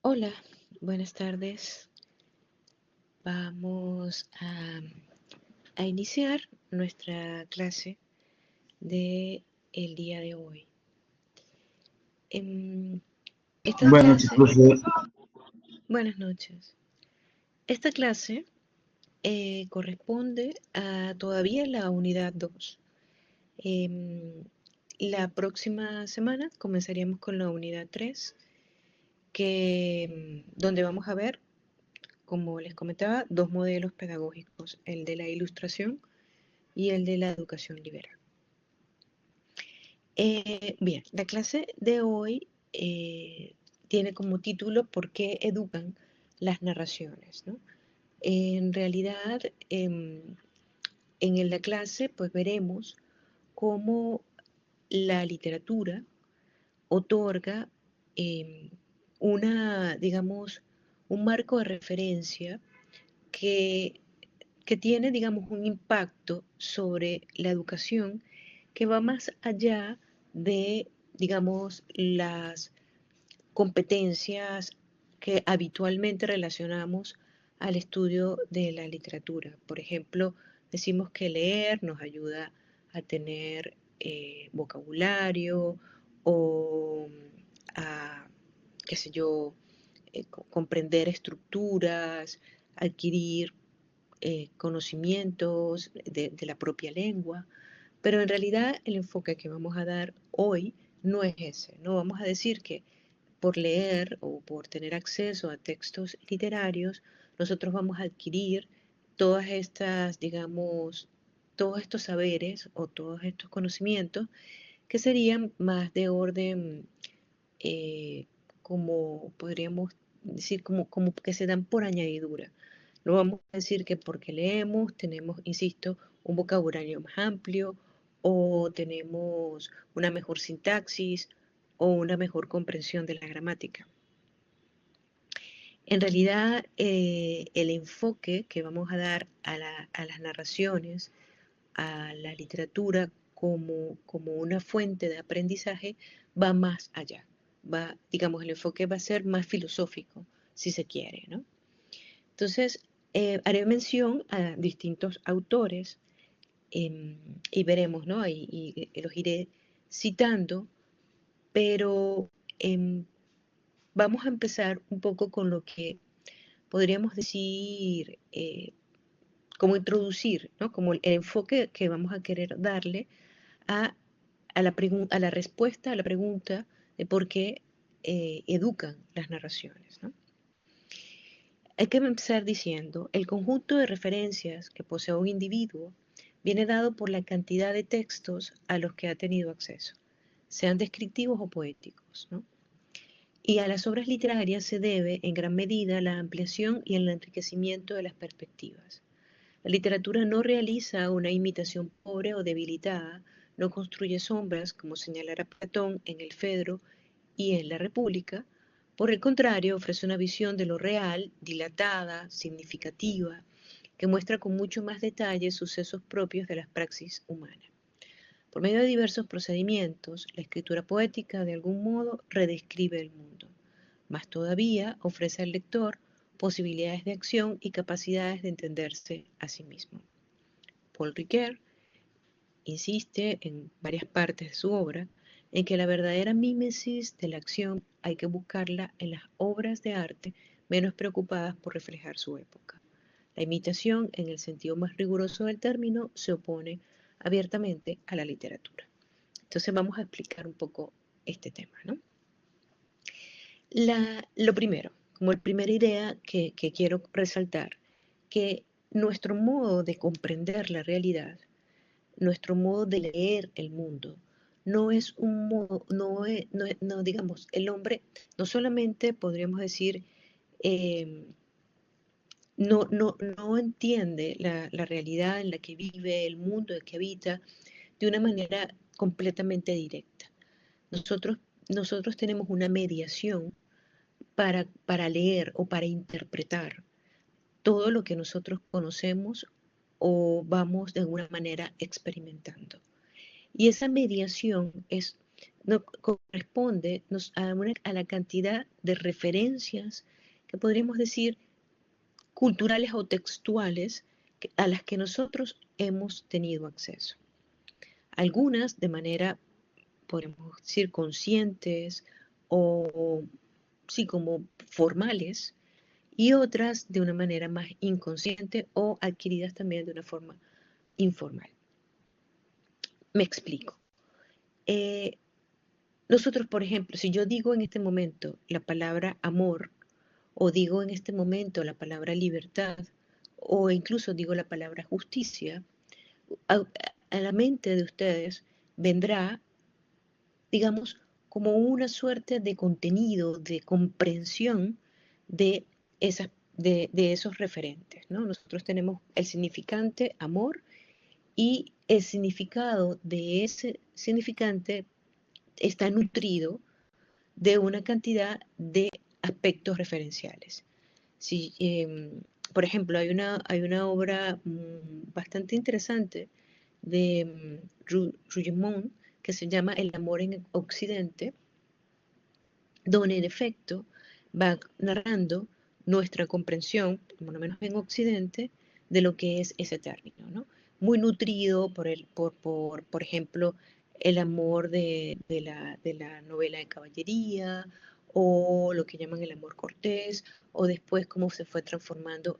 Hola, buenas tardes. Vamos a iniciar nuestra clase de el día de hoy. En esta Buenas noches, clase, profe. buenas noches. Esta clase corresponde a todavía la unidad 2. Em, la próxima semana comenzaríamos con la unidad 3, donde vamos a ver, como les comentaba, dos modelos pedagógicos, el de la ilustración y el de la educación liberal. Bien, la clase de hoy tiene como título ¿Por qué educan las narraciones? ¿No? En realidad, en la clase pues veremos cómo la literatura otorga em, digamos, un marco de referencia que tiene, digamos, un impacto sobre la educación que va más allá de, digamos, las competencias que habitualmente relacionamos al estudio de la literatura. Por ejemplo, decimos que leer nos ayuda a tener vocabulario o a, qué sé yo, comprender estructuras, adquirir conocimientos de la propia lengua, pero en realidad el enfoque que vamos a dar hoy no es ese. No vamos a decir que por leer o por tener acceso a textos literarios, nosotros vamos a adquirir todas estas, digamos, todos estos saberes o todos estos conocimientos que serían más de orden, eh, como podríamos decir, como que se dan por añadidura. No vamos a decir que porque leemos tenemos, insisto, un vocabulario más amplio o tenemos una mejor sintaxis o una mejor comprensión de la gramática. En realidad, el enfoque que vamos a dar a las narraciones, a la literatura como una fuente de aprendizaje, va más allá. Digamos, el enfoque va a ser más filosófico, si se quiere, ¿no? Entonces, haré mención a distintos autores y veremos, ¿no? Y los iré citando, pero em, vamos a empezar un poco con lo que podríamos decir, como introducir, ¿no? Como el enfoque que vamos a querer darle a, a la respuesta a la pregunta de por qué educan las narraciones, ¿no? Hay que empezar diciendo, el conjunto de referencias que posee un individuo viene dado por la cantidad de textos a los que ha tenido acceso, sean descriptivos o poéticos, ¿no? Y a las obras literarias se debe, en gran medida, la ampliación y el enriquecimiento de las perspectivas. La literatura no realiza una imitación pobre o debilitada, no construye sombras, como señalara Platón en el Fedro y en la República. Por el contrario, ofrece una visión de lo real, dilatada, significativa, que muestra con mucho más detalle sucesos propios de las praxis humanas. Por medio de diversos procedimientos, la escritura poética de algún modo redescribe el mundo. Más todavía, ofrece al lector posibilidades de acción y capacidades de entenderse a sí mismo. Paul Ricoeur insiste en varias partes de su obra en que la verdadera mímesis de la acción hay que buscarla en las obras de arte menos preocupadas por reflejar su época. La imitación, en el sentido más riguroso del término, se opone abiertamente a la literatura. Entonces vamos a explicar un poco este tema, ¿no? Lo primero, como la primera idea que quiero resaltar, que nuestro modo de comprender la realidad, nuestro modo de leer el mundo, no es un modo, no, digamos, el hombre no solamente podríamos decir, eh, no entiende la realidad en la que vive, el mundo en que habita, de una manera completamente directa. Nosotros, nosotros tenemos una mediación para leer o para interpretar todo lo que nosotros conocemos o vamos de alguna manera experimentando. Y esa mediación es no corresponde a la cantidad de referencias que podríamos decir culturales o textuales a las que nosotros hemos tenido acceso. Algunas de manera, podemos decir, conscientes o sí como formales, y otras de una manera más inconsciente o adquiridas también de una forma informal. Me explico. Eh, Nosotros, por ejemplo, si yo digo en este momento la palabra amor, o digo en este momento la palabra libertad, o incluso digo la palabra justicia, a la mente de ustedes vendrá, digamos, como una suerte de contenido, de comprensión de, de esos referentes, ¿no? Nosotros tenemos el significante amor y el significado de ese significante está nutrido de una cantidad de aspectos referenciales. Si, por ejemplo, hay una obra bastante interesante de Rougemont que se llama El amor en Occidente, donde en efecto va narrando nuestra comprensión, por lo menos en Occidente, de lo que es ese término, ¿no? Muy nutrido por ejemplo, el amor de la novela de caballería, o lo que llaman el amor cortés, o después cómo se fue transformando,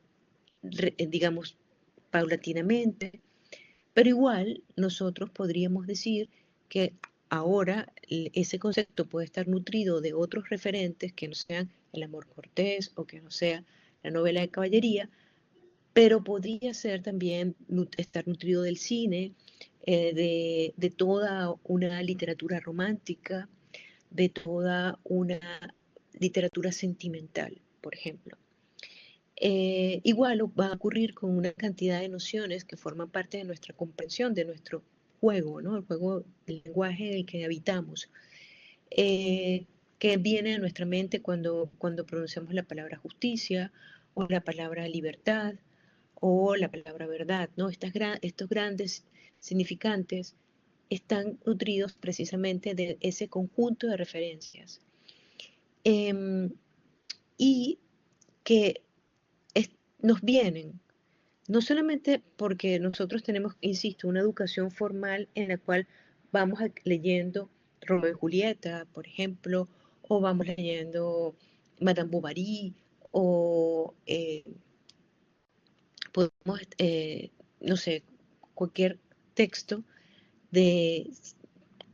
digamos, paulatinamente. Pero igual nosotros podríamos decir que ahora ese concepto puede estar nutrido de otros referentes que no sean el amor cortés o que no sea la novela de caballería, pero podría ser también estar nutrido del cine, de toda una literatura romántica, de toda una literatura sentimental, por ejemplo. Igual va a ocurrir con una cantidad de nociones que forman parte de nuestra comprensión, de nuestro juego, ¿no? El juego del lenguaje en el que habitamos, eh, que viene a nuestra mente cuando pronunciamos la palabra justicia, o la palabra libertad, o la palabra verdad, ¿no? Estos grandes significantes están nutridos precisamente de ese conjunto de referencias. Em, y que nos vienen no solamente porque nosotros tenemos, insisto, una educación formal en la cual vamos leyendo Romeo y Julieta, por ejemplo, o vamos leyendo Madame Bovary, o podemos, no sé, cualquier texto de,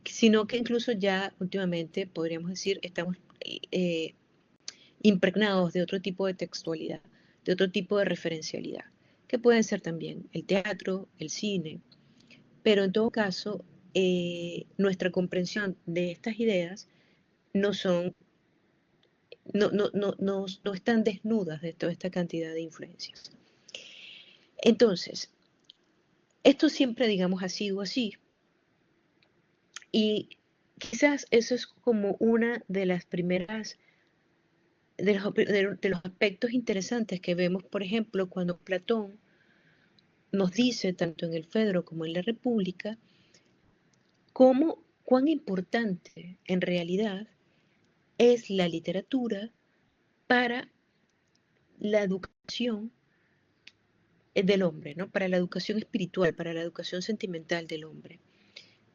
sino que incluso ya últimamente podríamos decir estamos eh, impregnados de otro tipo de textualidad, de otro tipo de referencialidad, que pueden ser también el teatro, el cine, pero en todo caso, nuestra comprensión de estas ideas no son, no están desnudas de toda esta cantidad de influencias. Entonces, esto siempre, digamos, ha sido así, y quizás eso es como una de las primeras de los aspectos interesantes que vemos, por ejemplo, cuando Platón nos dice, tanto en el Fedro como en la República, cuán importante en realidad es la literatura para la educación del hombre, ¿no? Para la educación espiritual, para la educación sentimental del hombre,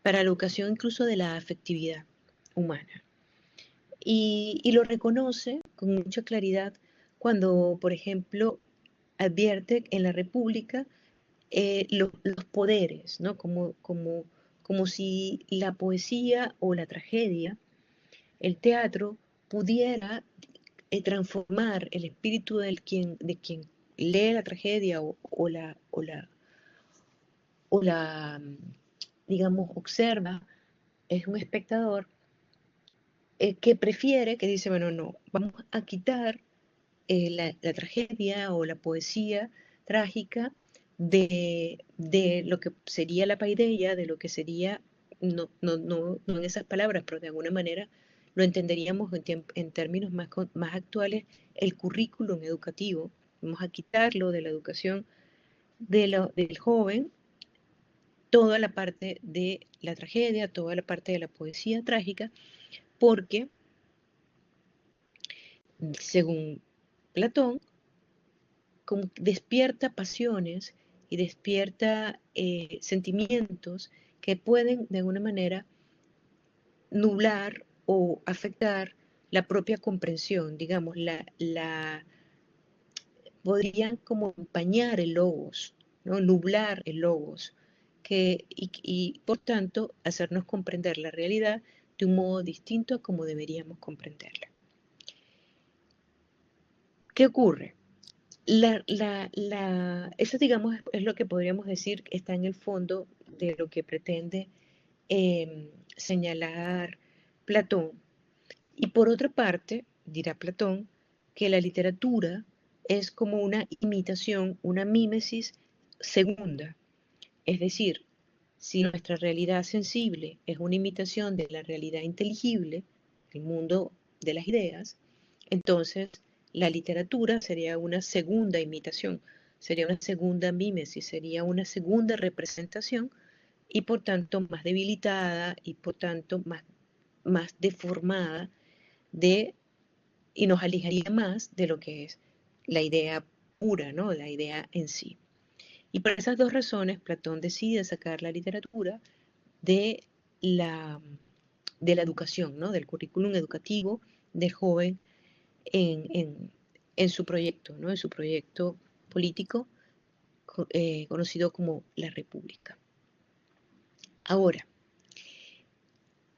para la educación incluso de la afectividad humana. Y lo reconoce con mucha claridad cuando, por ejemplo, advierte en la República los poderes, ¿no? Como si la poesía o la tragedia, el teatro, pudiera transformar el espíritu de quien lee la tragedia o la, digamos, observa, es un espectador que prefiere, que dice, bueno, no, vamos a quitar la tragedia o la poesía trágica de lo que sería la paideia, de lo que sería, no en esas palabras, pero de alguna manera lo entenderíamos en términos más actuales, el currículum educativo. Vamos a quitarlo de la educación del joven toda la parte de la tragedia, toda la parte de la poesía trágica, porque, según Platón, como despierta pasiones y despierta sentimientos que pueden de alguna manera nublar o afectar la propia comprensión, digamos, podrían como empañar el logos, ¿no? Nublar el logos, y por tanto hacernos comprender la realidad de un modo distinto a como deberíamos comprenderla. ¿Qué ocurre? Eso, digamos, es lo que podríamos decir está en el fondo de lo que pretende señalar Platón. Y por otra parte, dirá Platón, que la literatura es como una imitación, una mímesis segunda. Es decir, si nuestra realidad sensible es una imitación de la realidad inteligible, el mundo de las ideas, entonces la literatura sería una segunda imitación, sería una segunda mímesis, sería una segunda representación y por tanto más debilitada y por tanto más deformada de, y nos alejaría más de lo que es la idea pura, ¿no? La idea en sí. Y por esas dos razones, Platón decide sacar la literatura de la, de la educación, ¿no? Del currículum educativo del joven en, en, en su proyecto, ¿no? En su proyecto político conocido como la República. Ahora,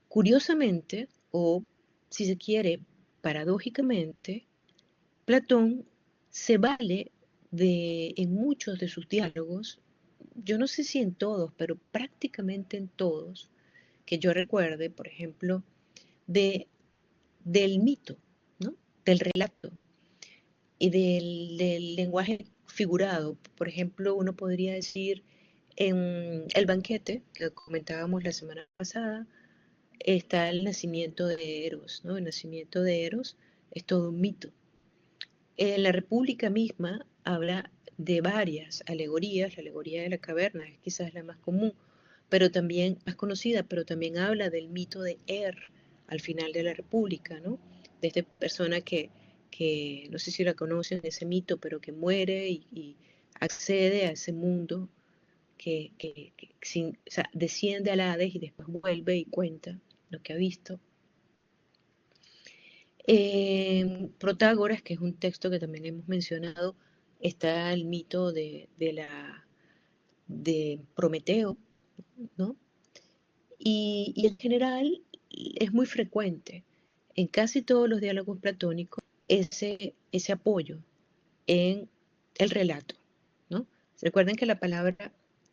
curiosamente, o si se quiere, paradójicamente, Platón se vale en muchos de sus diálogos, yo no sé si en todos, pero prácticamente en todos, que yo recuerde, por ejemplo, de, del mito, ¿no? Del relato y del lenguaje figurado. Por ejemplo, uno podría decir en El banquete, que comentábamos la semana pasada, está el nacimiento de Eros, ¿no? El nacimiento de Eros es todo un mito. En la República misma habla de varias alegorías, la alegoría de la caverna es quizás la más común, pero también más conocida, pero también habla del mito de al final de la República, ¿no? De esta persona que no sé si la conocen, ese mito, pero que muere y accede a ese mundo o sea, desciende al Hades y después vuelve y cuenta lo que ha visto. Protágoras, que es un texto que también hemos mencionado, está el mito de Prometeo, ¿no? Y en general es muy frecuente en casi todos los diálogos platónicos ese apoyo en el relato, ¿no? Recuerden que la palabra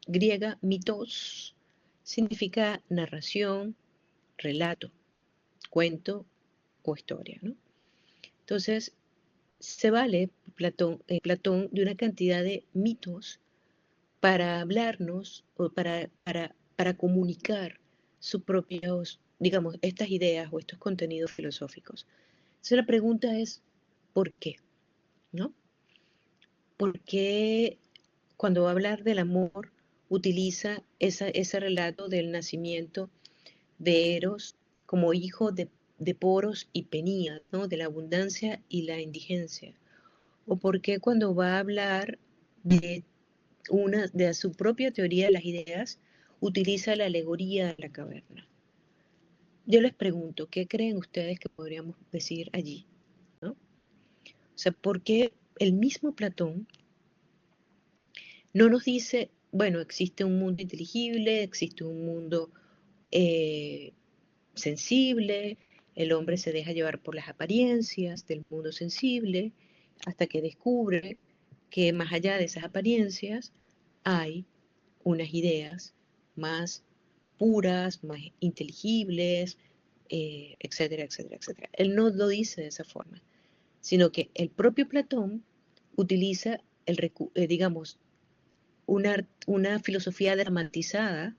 griega mitos significa narración, relato, cuento o historia, ¿no? Entonces, se vale Platón de una cantidad de mitos para hablarnos o para comunicar sus propios, digamos, estas ideas o estos contenidos filosóficos. Entonces la pregunta es, ¿por qué? ¿No? ¿Por qué cuando va a hablar del amor utiliza ese relato del nacimiento de Eros como hijo de Poros y Penía, ¿no? De la abundancia y la indigencia? ¿O por qué cuando va a hablar de su propia teoría de las ideas utiliza la alegoría de la caverna? Yo les pregunto, ¿qué creen ustedes que podríamos decir allí? ¿No? O sea, ¿por qué el mismo Platón no nos dice, bueno, existe un mundo inteligible, existe un mundo eh, sensible, el hombre se deja llevar por las apariencias del mundo sensible, hasta que descubre que más allá de esas apariencias hay unas ideas más puras, más inteligibles, etcétera, etcétera, etcétera? Él no lo dice de esa forma, sino que el propio Platón utiliza, digamos, una filosofía dramatizada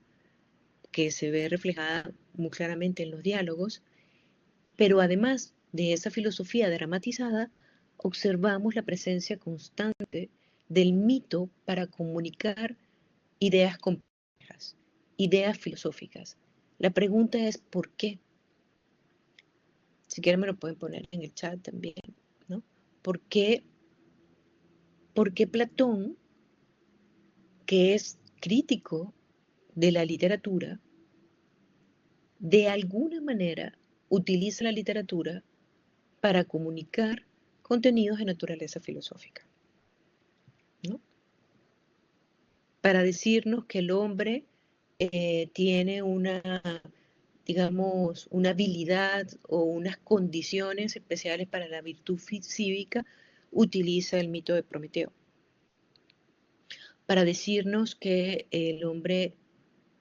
que se ve reflejada muy claramente en los diálogos, pero además de esa filosofía dramatizada, observamos la presencia constante del mito para comunicar ideas complejas. ideas filosóficas. La pregunta es ¿por qué? Si quieren me lo pueden poner en el chat también, ¿no? ¿Por qué, por qué Platón, que es crítico de la literatura, de alguna manera utiliza la literatura para comunicar contenidos de naturaleza filosófica, ¿no? Para decirnos que el hombre tiene una, digamos, una habilidad o unas condiciones especiales para la virtud cívica, utiliza el mito de Prometeo. Para decirnos que el hombre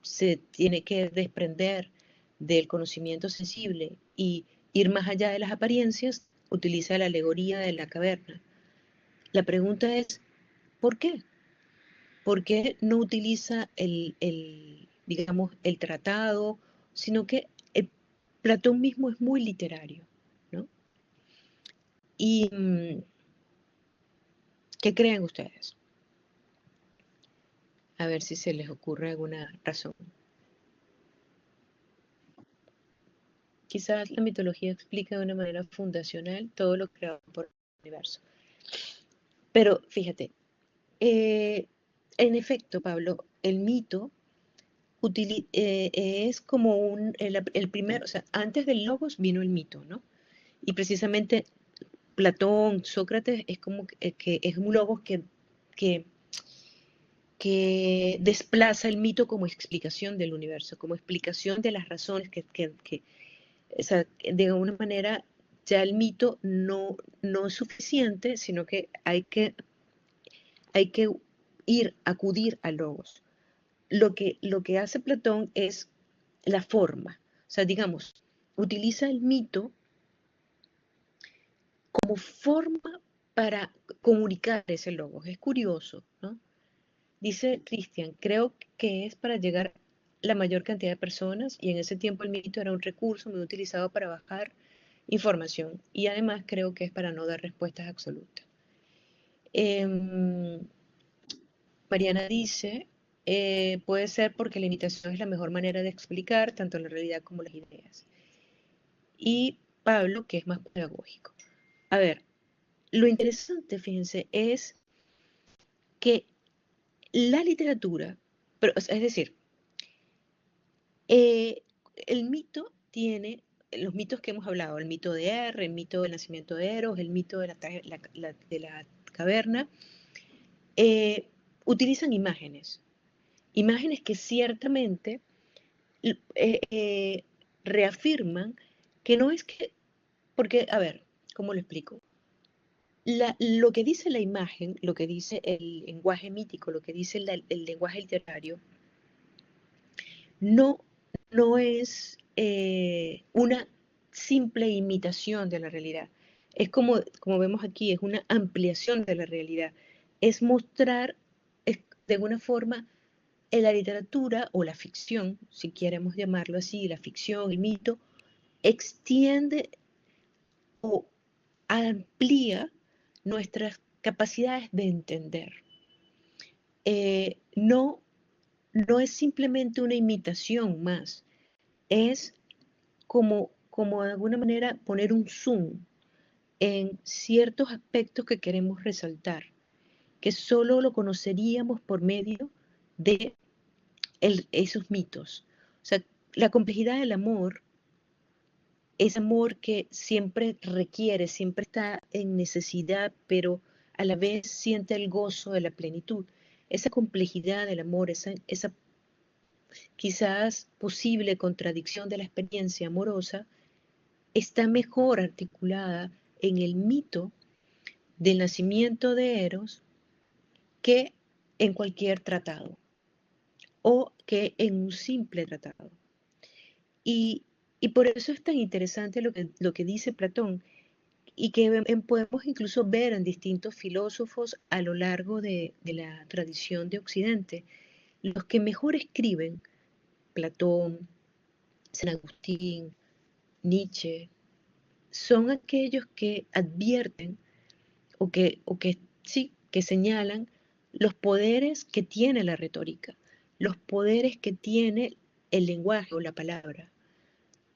se tiene que desprender del conocimiento sensible y ir más allá de las apariencias, utiliza la alegoría de la caverna. La pregunta es, ¿por qué? ¿Por qué no utiliza digamos, el tratado, sino que Platón mismo es muy literario, ¿no? ¿Y qué creen ustedes? A ver si se les ocurre alguna razón. Quizás la mitología explica de una manera fundacional todo lo creado por el universo. Pero fíjate, en efecto, Pablo, el mito es como el primer, o sea, antes del logos vino el mito, ¿no? Y precisamente Platón, Sócrates, es como que es un logos que, que desplaza el mito como explicación del universo, como explicación de las razones o sea, de alguna manera ya el mito no es suficiente, sino que hay que acudir a logos. Lo que hace Platón es la forma. O sea, digamos, utiliza el mito como forma para comunicar ese logos. Es curioso, ¿no? Dice Cristian, creo que es para llegar la mayor cantidad de personas y en ese tiempo el mito era un recurso muy utilizado para bajar información y además creo que es para no dar respuestas absolutas. Mariana dice, puede ser porque la imitación es la mejor manera de explicar tanto la realidad como las ideas. Y Pablo, que es más pedagógico. A ver, lo interesante, fíjense, es que la literatura, pero, es decir, eh, el mito tiene los mitos que hemos hablado, el mito de R, el mito del nacimiento de Eros, el mito de de la caverna, utilizan imágenes, imágenes que ciertamente reafirman que no es que, porque, a ver, ¿cómo lo explico? Lo que dice la imagen, lo que dice el lenguaje mítico, lo que dice el lenguaje literario, no, no es una simple imitación de la realidad. Es como vemos aquí, es una ampliación de la realidad. Es mostrar, de alguna forma, en la literatura o la ficción, si queremos llamarlo así, la ficción, el mito, extiende o amplía nuestras capacidades de entender. No, no es simplemente una imitación más, es como de alguna manera poner un zoom en ciertos aspectos que queremos resaltar, que solo lo conoceríamos por medio de esos mitos. O sea, la complejidad del amor es amor que siempre requiere, siempre está en necesidad, pero a la vez siente el gozo de la plenitud. Esa complejidad del amor, esa quizás posible contradicción de la experiencia amorosa, está mejor articulada en el mito del nacimiento de Eros que en cualquier tratado o que en un simple tratado. Y, y por eso es tan interesante lo que dice Platón y que podemos incluso ver en distintos filósofos a lo largo de la tradición de Occidente. Los que mejor escriben, Platón, San Agustín, Nietzsche, son aquellos que advierten o que sí, que señalan los poderes que tiene la retórica, los poderes que tiene el lenguaje o la palabra.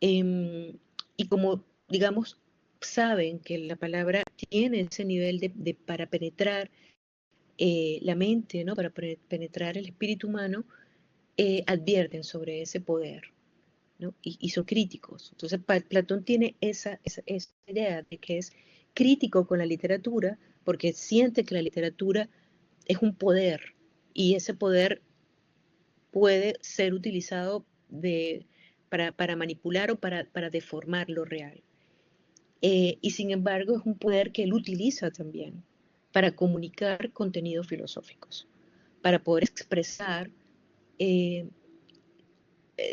Em, y como, digamos, saben que la palabra tiene ese nivel para penetrar la mente, ¿no? Para penetrar el espíritu humano, advierten sobre ese poder, ¿no? Y son críticos. Entonces, Platón tiene esa idea de que es crítico con la literatura porque siente que la literatura es un poder y ese poder puede ser utilizado para manipular o para deformar lo real. Y sin embargo es un poder que él utiliza también para comunicar contenidos filosóficos, para poder expresar eh,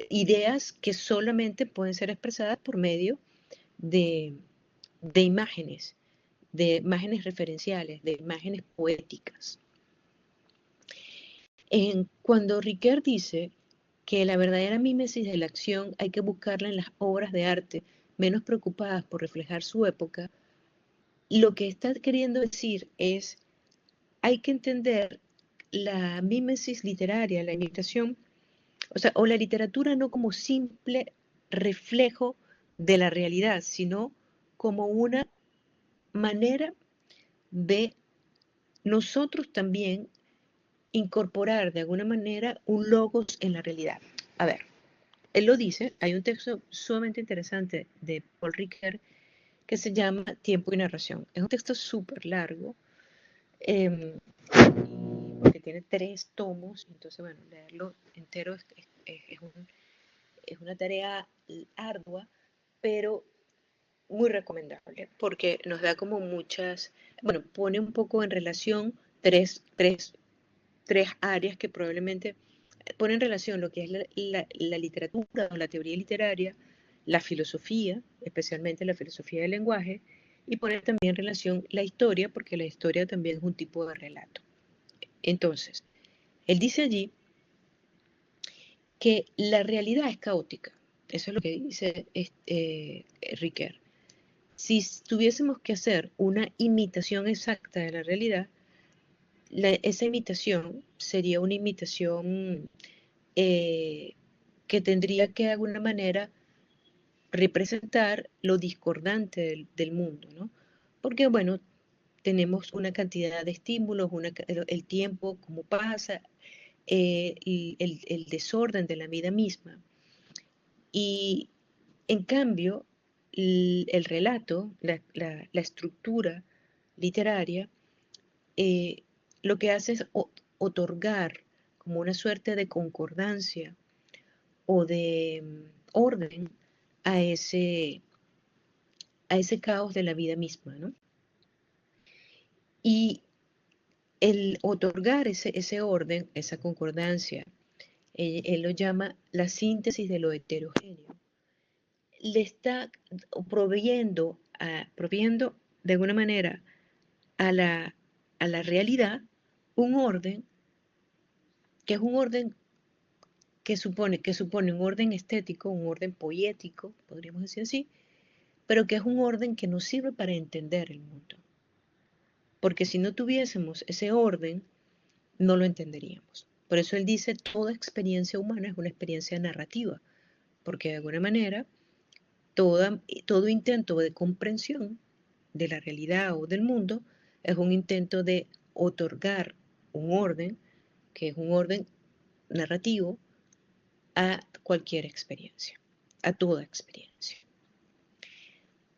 ideas que solamente pueden ser expresadas por medio de, de imágenes referenciales, de imágenes poéticas. Cuando Riquet dice que la verdadera mímesis de la acción hay que buscarla en las obras de arte menos preocupadas por reflejar su época, lo que está queriendo decir es, hay que entender la mímesis literaria, la imitación, o la literatura no como simple reflejo de la realidad, sino como una manera de nosotros también incorporar de alguna manera un logos en la realidad. A ver, él lo dice, hay un texto sumamente interesante de Paul Ricoeur que se llama Tiempo y Narración. Es un texto súper largo, eh, porque tiene 3 tomos, entonces, bueno, leerlo entero es una tarea ardua, pero muy recomendable, porque nos da como muchas, bueno, pone un poco en relación tres áreas que probablemente pone en relación lo que es la literatura o la teoría literaria, la filosofía, especialmente la filosofía del lenguaje, y pone también en relación la historia, porque la historia también es un tipo de relato. Entonces, él dice allí que la realidad es caótica. Eso es lo que dice Riquet. Si tuviésemos que hacer una imitación exacta de la realidad, esa imitación sería una imitación eh, que tendría que de alguna manera representar lo discordante del mundo, ¿no? Porque, bueno, tenemos una cantidad de estímulos, el tiempo, cómo pasa, el desorden de la vida misma. Y en cambio, el relato, la estructura literaria, eh, lo que hace es otorgar como una suerte de concordancia o de orden a ese caos de la vida misma, ¿no? Y el otorgar ese orden, esa concordancia, él lo llama la síntesis de lo heterogéneo, le está proviendo de alguna manera a la realidad un orden que es un orden que supone un orden estético, un orden poético, podríamos decir así, pero que es un orden que nos sirve para entender el mundo. Porque si no tuviésemos ese orden, no lo entenderíamos. Por eso él dice, toda experiencia humana es una experiencia narrativa, porque de alguna manera todo intento de comprensión de la realidad o del mundo es un intento de otorgar un orden, que es un orden narrativo, a cualquier experiencia, a toda experiencia.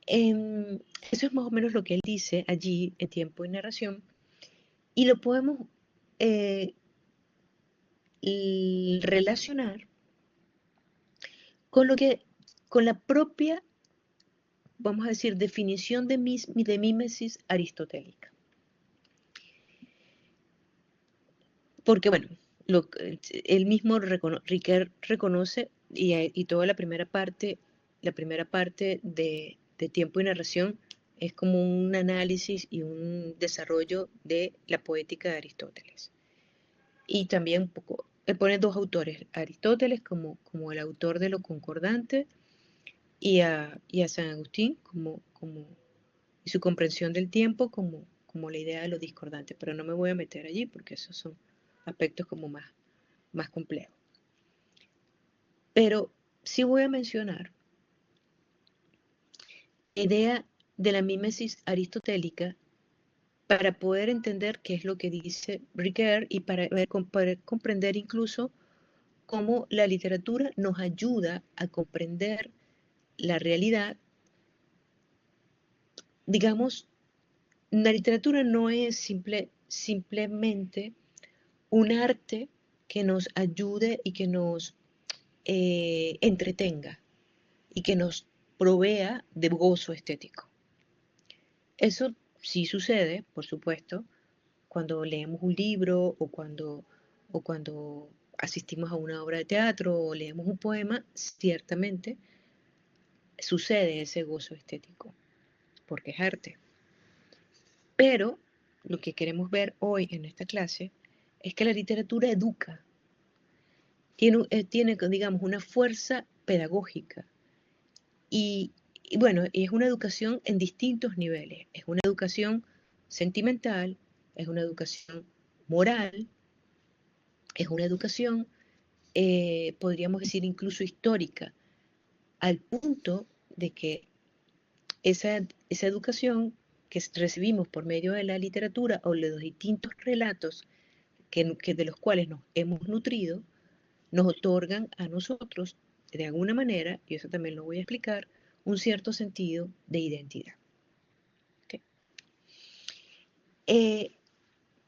Eso es más o menos lo que él dice allí en Tiempo y Narración, y lo podemos eh, relacionar con con la propia, vamos a decir, definición de mímesis aristotélica. Porque, bueno, él mismo Riquet reconoce, y toda la primera parte de Tiempo y Narración es como un análisis y un desarrollo de la poética de Aristóteles. Y también un poco, él pone 2 autores, Aristóteles como el autor de lo concordante y a San Agustín y su comprensión del tiempo como la idea de lo discordante. Pero no me voy a meter allí porque esos son aspectos como más más complejo. Pero sí voy a mencionar la idea de la mímesis aristotélica para poder entender qué es lo que dice Ricoeur y para poder comprender incluso cómo la literatura nos ayuda a comprender la realidad. Digamos, la literatura no es simplemente un arte que nos ayude y que nos entretenga y que nos provea de gozo estético. Eso sí sucede, por supuesto, cuando leemos un libro o cuando asistimos a una obra de teatro o leemos un poema, ciertamente sucede ese gozo estético, porque es arte. Pero lo que queremos ver hoy en esta clase es que la literatura educa, tiene digamos, una fuerza pedagógica y, bueno, es una educación en distintos niveles. Es una educación sentimental, es una educación moral, es una educación, podríamos decir, incluso histórica, al punto de que esa educación que recibimos por medio de la literatura o de los distintos relatos de los cuales nos hemos nutrido, nos otorgan a nosotros, de alguna manera, y eso también lo voy a explicar, un cierto sentido de identidad. ¿Okay?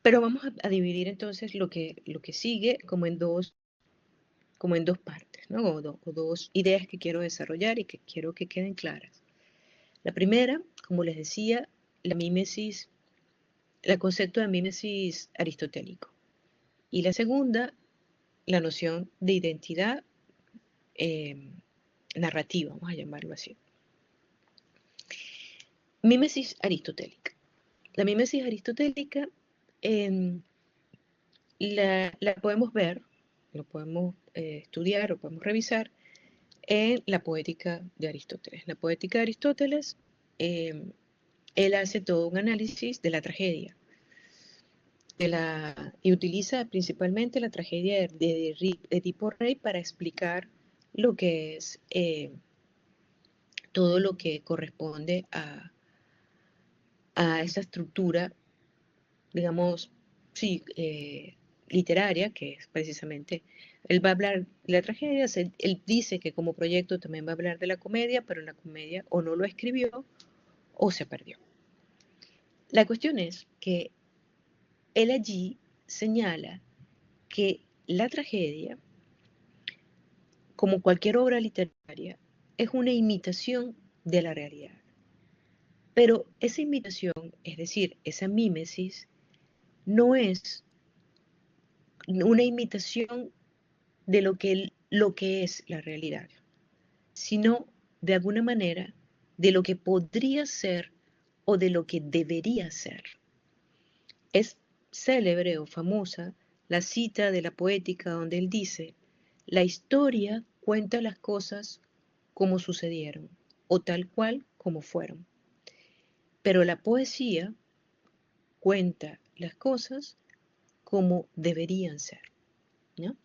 Pero vamos a dividir entonces lo que sigue como en dos partes, ¿no? O dos ideas que quiero desarrollar y que quiero que queden claras. La primera, como les decía, la mímesis, el concepto de mímesis aristotélico. Y la segunda, la noción de identidad narrativa, vamos a llamarlo así. Mímesis aristotélica. La mímesis aristotélica la podemos ver, lo podemos estudiar o podemos revisar en la poética de Aristóteles. La poética de Aristóteles, él hace todo un análisis de la tragedia y utiliza principalmente la tragedia de Edipo Rey para explicar lo que es todo lo que corresponde a esa estructura, digamos, sí, literaria, que es precisamente, él va a hablar de la tragedia, él dice que como proyecto también va a hablar de la comedia, pero la comedia o no lo escribió o se perdió. La cuestión es que él allí señala que la tragedia, como cualquier obra literaria, es una imitación de la realidad. Pero esa imitación, es decir, esa mímesis, no es una imitación de lo que es la realidad, sino de alguna manera de lo que podría ser o de lo que debería ser. Es célebre o famosa la cita de la poética donde él dice, la historia cuenta las cosas como sucedieron o tal cual como fueron, pero la poesía cuenta las cosas como deberían ser, ¿no?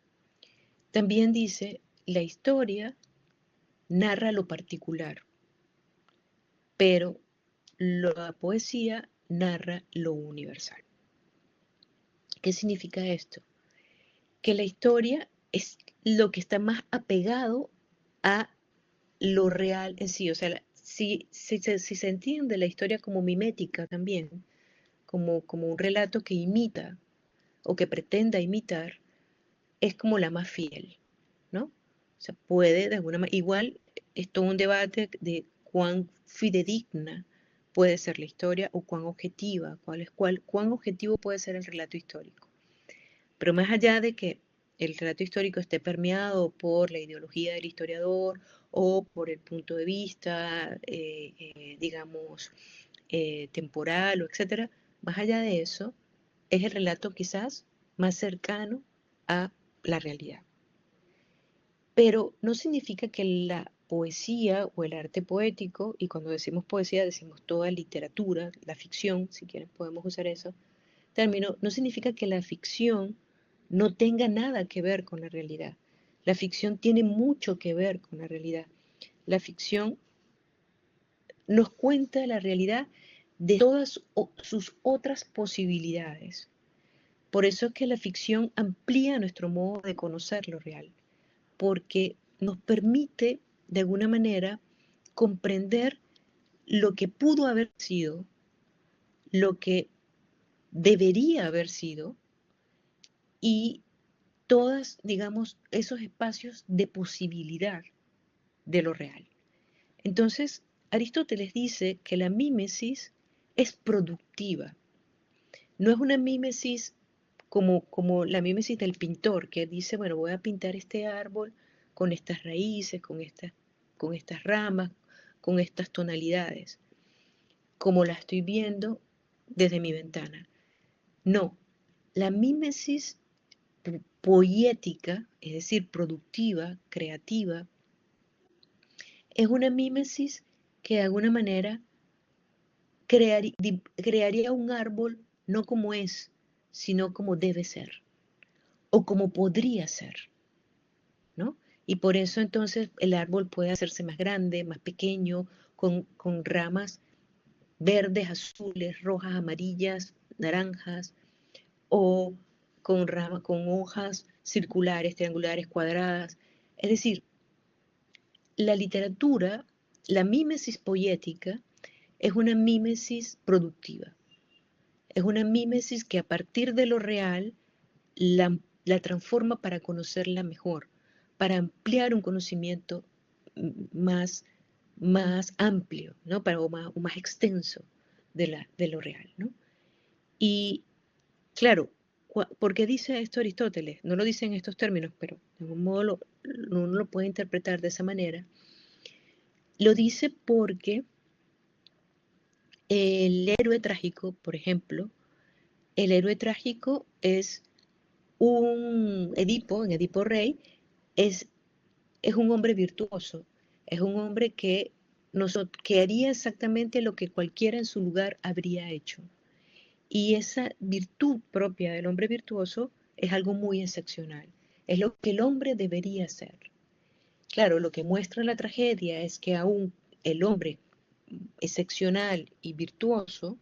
También dice, la historia narra lo particular, pero la poesía narra lo universal. ¿Qué significa esto? Que la historia es lo que está más apegado a lo real en sí. O sea, si se entiende la historia como mimética también, como un relato que imita o que pretenda imitar, es como la más fiel, ¿no? O sea, puede de alguna manera, igual es todo un debate de cuán fidedigna puede ser la historia o cuán objetiva, cuán objetivo puede ser el relato histórico. Pero más allá de que el relato histórico esté permeado por la ideología del historiador o por el punto de vista, digamos, temporal o etcétera, más allá de eso, es el relato quizás más cercano a la realidad. Pero no significa que la poesía o el arte poético, y cuando decimos poesía decimos toda literatura, la ficción, si quieren podemos usar eso, término, no significa que la ficción no tenga nada que ver con la realidad. La ficción tiene mucho que ver con la realidad. La ficción nos cuenta la realidad de todas sus otras posibilidades. Por eso es que la ficción amplía nuestro modo de conocer lo real, porque nos permite, de alguna manera, comprender lo que pudo haber sido, lo que debería haber sido y todas, digamos, esos espacios de posibilidad de lo real. Entonces, Aristóteles dice que la mímesis es productiva. No es una mímesis como la mímesis del pintor, que dice, bueno, voy a pintar este árbol con estas raíces, con estas ramas, con estas tonalidades, como la estoy viendo desde mi ventana. No, la mímesis poética, es decir, productiva, creativa, es una mímesis que de alguna manera crearía un árbol no como es, sino como debe ser, o como podría ser, ¿no? Y por eso entonces el árbol puede hacerse más grande, más pequeño, con ramas verdes, azules, rojas, amarillas, naranjas, o con hojas circulares, triangulares, cuadradas. Es decir, la literatura, la mímesis poética, es una mímesis productiva. Es una mímesis que a partir de lo real la transforma para conocerla mejor, para ampliar un conocimiento más, más amplio, ¿no? O más extenso de lo real, ¿no? Y claro, ¿por qué dice esto Aristóteles? No lo dice en estos términos, pero de algún modo uno lo puede interpretar de esa manera. Lo dice porque el héroe trágico, por ejemplo, el héroe trágico es un Edipo, en Edipo Rey, es, es un hombre virtuoso, es un hombre que haría exactamente lo que cualquiera en su lugar habría hecho. Y esa virtud propia del hombre virtuoso es algo muy excepcional, es lo que el hombre debería hacer. Claro, lo que muestra la tragedia es que aún el hombre excepcional y virtuoso,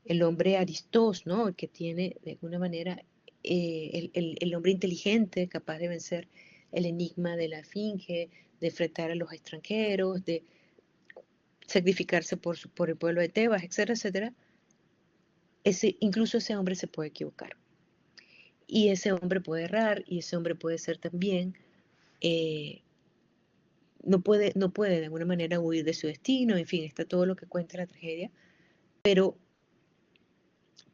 el hombre aristos, ¿no? Que tiene de alguna manera el hombre inteligente, capaz de vencer el enigma de la Esfinge, de enfrentar a los extranjeros, de sacrificarse por el pueblo de Tebas, etcétera, etcétera. Incluso ese hombre se puede equivocar. Y ese hombre puede errar, y ese hombre puede ser también, eh, no puede de alguna manera huir de su destino, en fin, está todo lo que cuenta la tragedia, pero,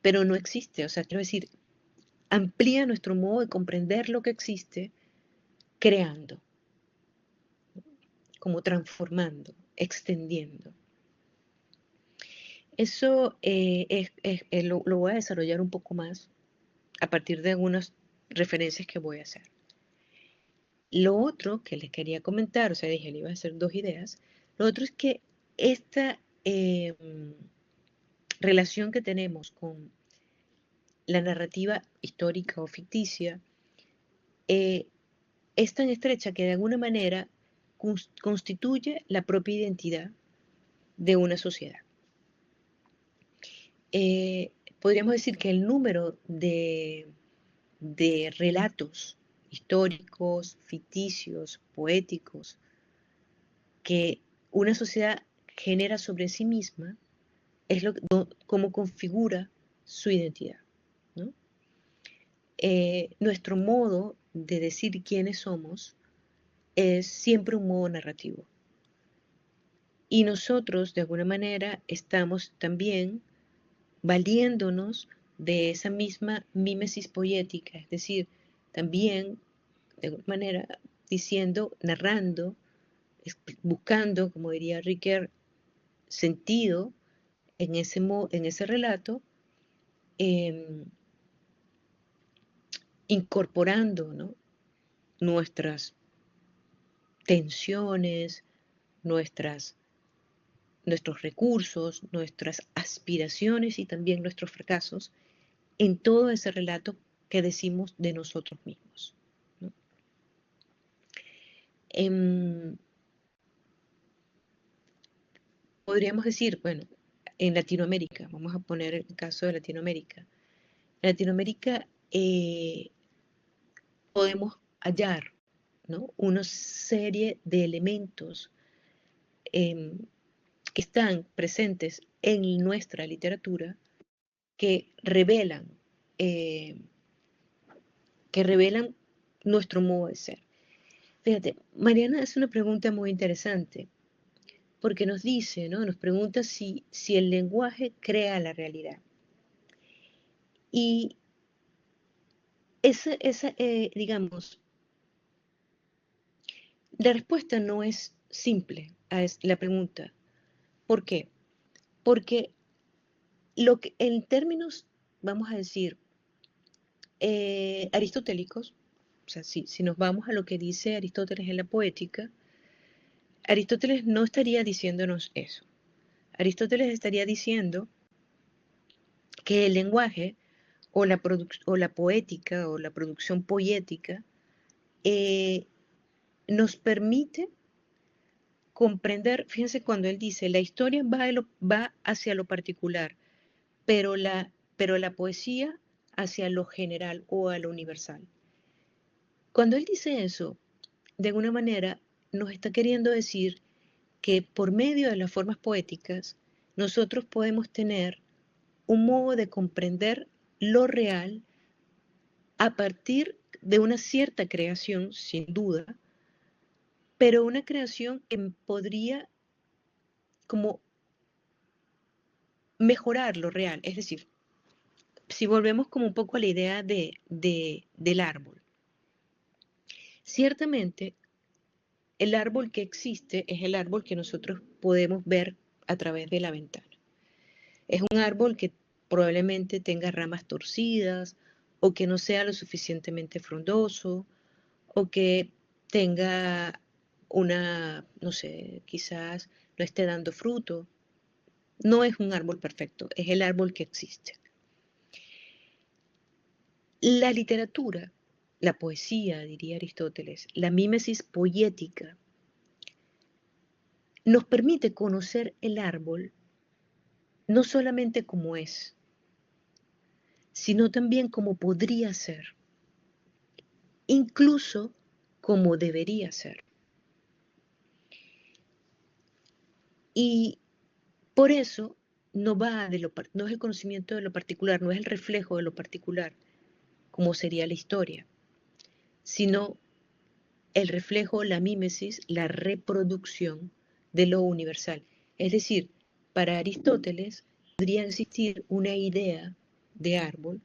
pero no existe, o sea, quiero decir, amplía nuestro modo de comprender lo que existe creando, como transformando, extendiendo. Eso lo voy a desarrollar un poco más a partir de algunas referencias que voy a hacer. Lo otro que les quería comentar, o sea, dije, le iba a hacer dos ideas. Lo otro es que esta relación que tenemos con la narrativa histórica o ficticia eh, es tan estrecha que de alguna manera constituye la propia identidad de una sociedad. Podríamos decir que el número de relatos históricos, ficticios, poéticos, que una sociedad genera sobre sí misma, es cómo configura su identidad, ¿no? Nuestro modo de decir quiénes somos es siempre un modo narrativo. Y nosotros, de alguna manera, estamos también valiéndonos de esa misma mímesis poética, es decir, también, de alguna manera, diciendo, narrando, buscando, como diría Ricker, sentido en ese relato, eh, incorporando, ¿no? Nuestras tensiones, nuestras, nuestros recursos, nuestras aspiraciones y también nuestros fracasos en todo ese relato que decimos de nosotros mismos, ¿no? Em, Podríamos decir, bueno, en Latinoamérica, vamos a poner el caso de Latinoamérica. En Latinoamérica podemos hallar, ¿no?, una serie de elementos em, que están presentes en nuestra literatura que revelan, eh, que revelan nuestro modo de ser. Fíjate, Mariana hace una pregunta muy interesante, porque nos dice, ¿no? Nos pregunta si el lenguaje crea la realidad. Y digamos, la respuesta no es simple a la pregunta. ¿Por qué? Porque en términos, vamos a decir, aristotélicos, o sea, si nos vamos a lo que dice Aristóteles en la poética, Aristóteles no estaría diciéndonos eso. Aristóteles estaría diciendo que el lenguaje o la poética o la producción poética eh, nos permite comprender, fíjense cuando él dice, la historia va hacia lo particular, pero la poesía hacia lo general o a lo universal. Cuando él dice eso, de alguna manera nos está queriendo decir que por medio de las formas poéticas, nosotros podemos tener un modo de comprender lo real a partir de una cierta creación, sin duda, pero una creación que podría como mejorar lo real. Es decir, si volvemos como un poco a la idea del árbol. Ciertamente, el árbol que existe es el árbol que nosotros podemos ver a través de la ventana. Es un árbol que probablemente tenga ramas torcidas o que no sea lo suficientemente frondoso o que tenga no sé, quizás no esté dando fruto. No es un árbol perfecto, es el árbol que existe. La literatura, la poesía, diría Aristóteles, la mímesis poética, nos permite conocer el árbol no solamente como es, sino también como podría ser, incluso como debería ser. Y por eso no es el conocimiento de lo particular, no es el reflejo de lo particular, como sería la historia, sino el reflejo, la mímesis, la reproducción de lo universal. Es decir, para Aristóteles podría existir una idea de árbol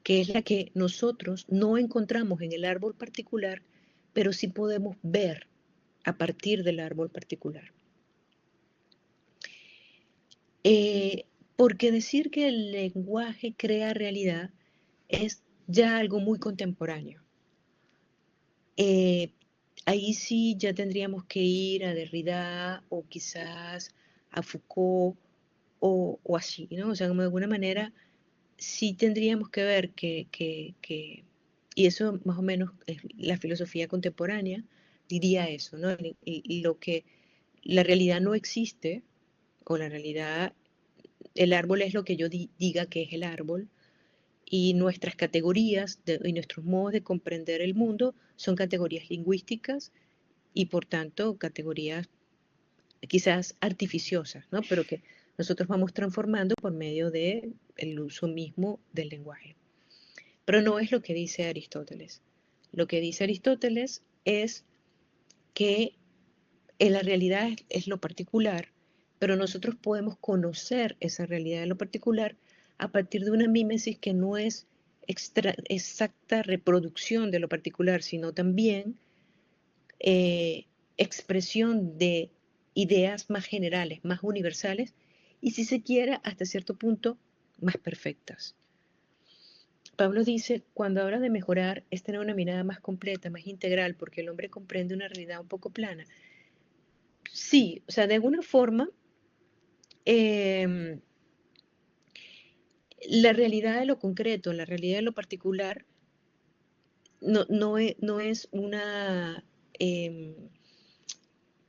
que es la que nosotros no encontramos en el árbol particular, pero sí podemos ver a partir del árbol particular. Eh, Porque decir que el lenguaje crea realidad es ya algo muy contemporáneo. Eh, Ahí sí ya tendríamos que ir a Derrida o quizás a Foucault o así, ¿no? O sea, como de alguna manera sí tendríamos que ver y eso más o menos es la filosofía contemporánea, diría eso, ¿no? Y lo que la realidad no existe, o la realidad, el árbol es lo que yo diga que es el árbol, y nuestras categorías y nuestros modos de comprender el mundo son categorías lingüísticas y por tanto categorías quizás artificiosas, ¿no? Pero que nosotros vamos transformando por medio del uso mismo del lenguaje. Pero no es lo que dice Aristóteles. Lo que dice Aristóteles es que en la realidad es lo particular, pero nosotros podemos conocer esa realidad de lo particular a partir de una mímesis que no es exacta reproducción de lo particular, sino también eh, expresión de ideas más generales, más universales y si se quiere hasta cierto punto más perfectas. Pablo dice, cuando habla de mejorar es tener una mirada más completa, más integral, porque el hombre comprende una realidad un poco plana. Sí, o sea, de alguna forma, eh, la realidad de lo concreto, la realidad de lo particular, no es una, em,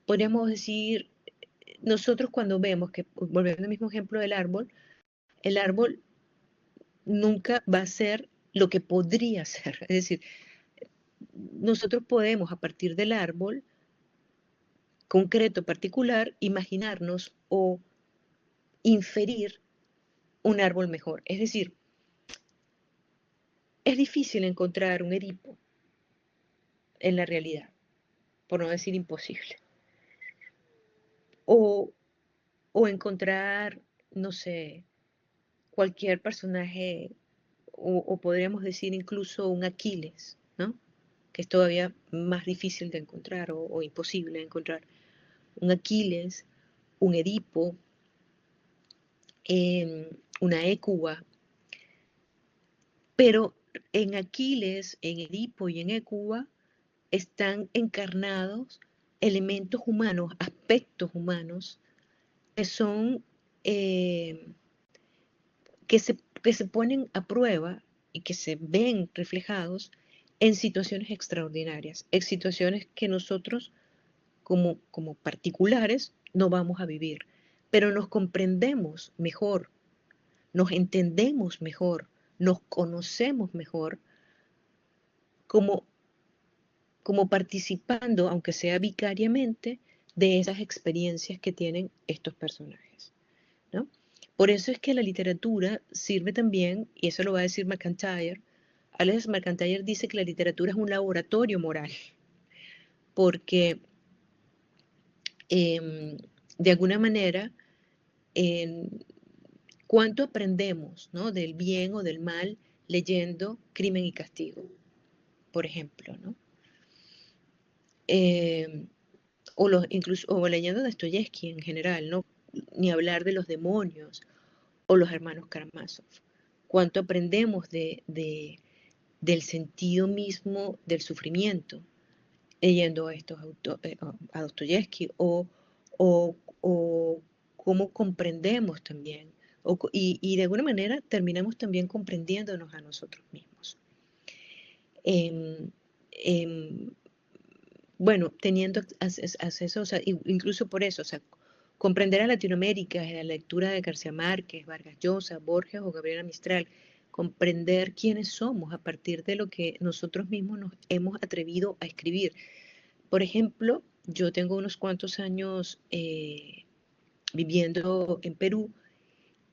podríamos decir, nosotros cuando vemos que, volviendo al mismo ejemplo del árbol, el árbol nunca va a ser lo que podría ser. Es decir, nosotros podemos a partir del árbol concreto, particular, imaginarnos o inferir un árbol mejor. Es decir, es difícil encontrar un Edipo en la realidad, por no decir imposible. O, o encontrar, no sé, cualquier personaje, o podríamos decir incluso un Aquiles, ¿no? Que es todavía más difícil de encontrar o imposible de encontrar. Un Aquiles, un Edipo, una Hécuba, pero en Aquiles, en Edipo y en Hécuba están encarnados elementos humanos, aspectos humanos, que son, eh, que se ponen a prueba y que se ven reflejados en situaciones extraordinarias, en situaciones que nosotros como particulares no vamos a vivir, pero nos comprendemos mejor, nos entendemos mejor, nos conocemos mejor como, como participando, aunque sea vicariamente, de esas experiencias que tienen estos personajes, ¿no? Por eso es que la literatura sirve también, y eso lo va a decir MacIntyre, Alex MacIntyre dice que la literatura es un laboratorio moral, porque eh, de alguna manera, ¿cuánto aprendemos, ¿no? Del bien o del mal leyendo Crimen y Castigo, por ejemplo, ¿no? Eh, incluso, o leyendo Dostoyevsky en general, ¿no? Ni hablar de los demonios o los hermanos Karamazov. ¿Cuánto aprendemos del sentido mismo del sufrimiento leyendo a Dostoyevsky o cómo comprendemos también y de alguna manera terminamos también comprendiéndonos a nosotros mismos. Em, em, bueno, teniendo acceso, o sea, incluso por eso, o sea, comprender a Latinoamérica en la lectura de García Márquez, Vargas Llosa, Borges o Gabriela Mistral, comprender quiénes somos a partir de lo que nosotros mismos nos hemos atrevido a escribir. Por ejemplo, yo tengo unos cuantos años viviendo en Perú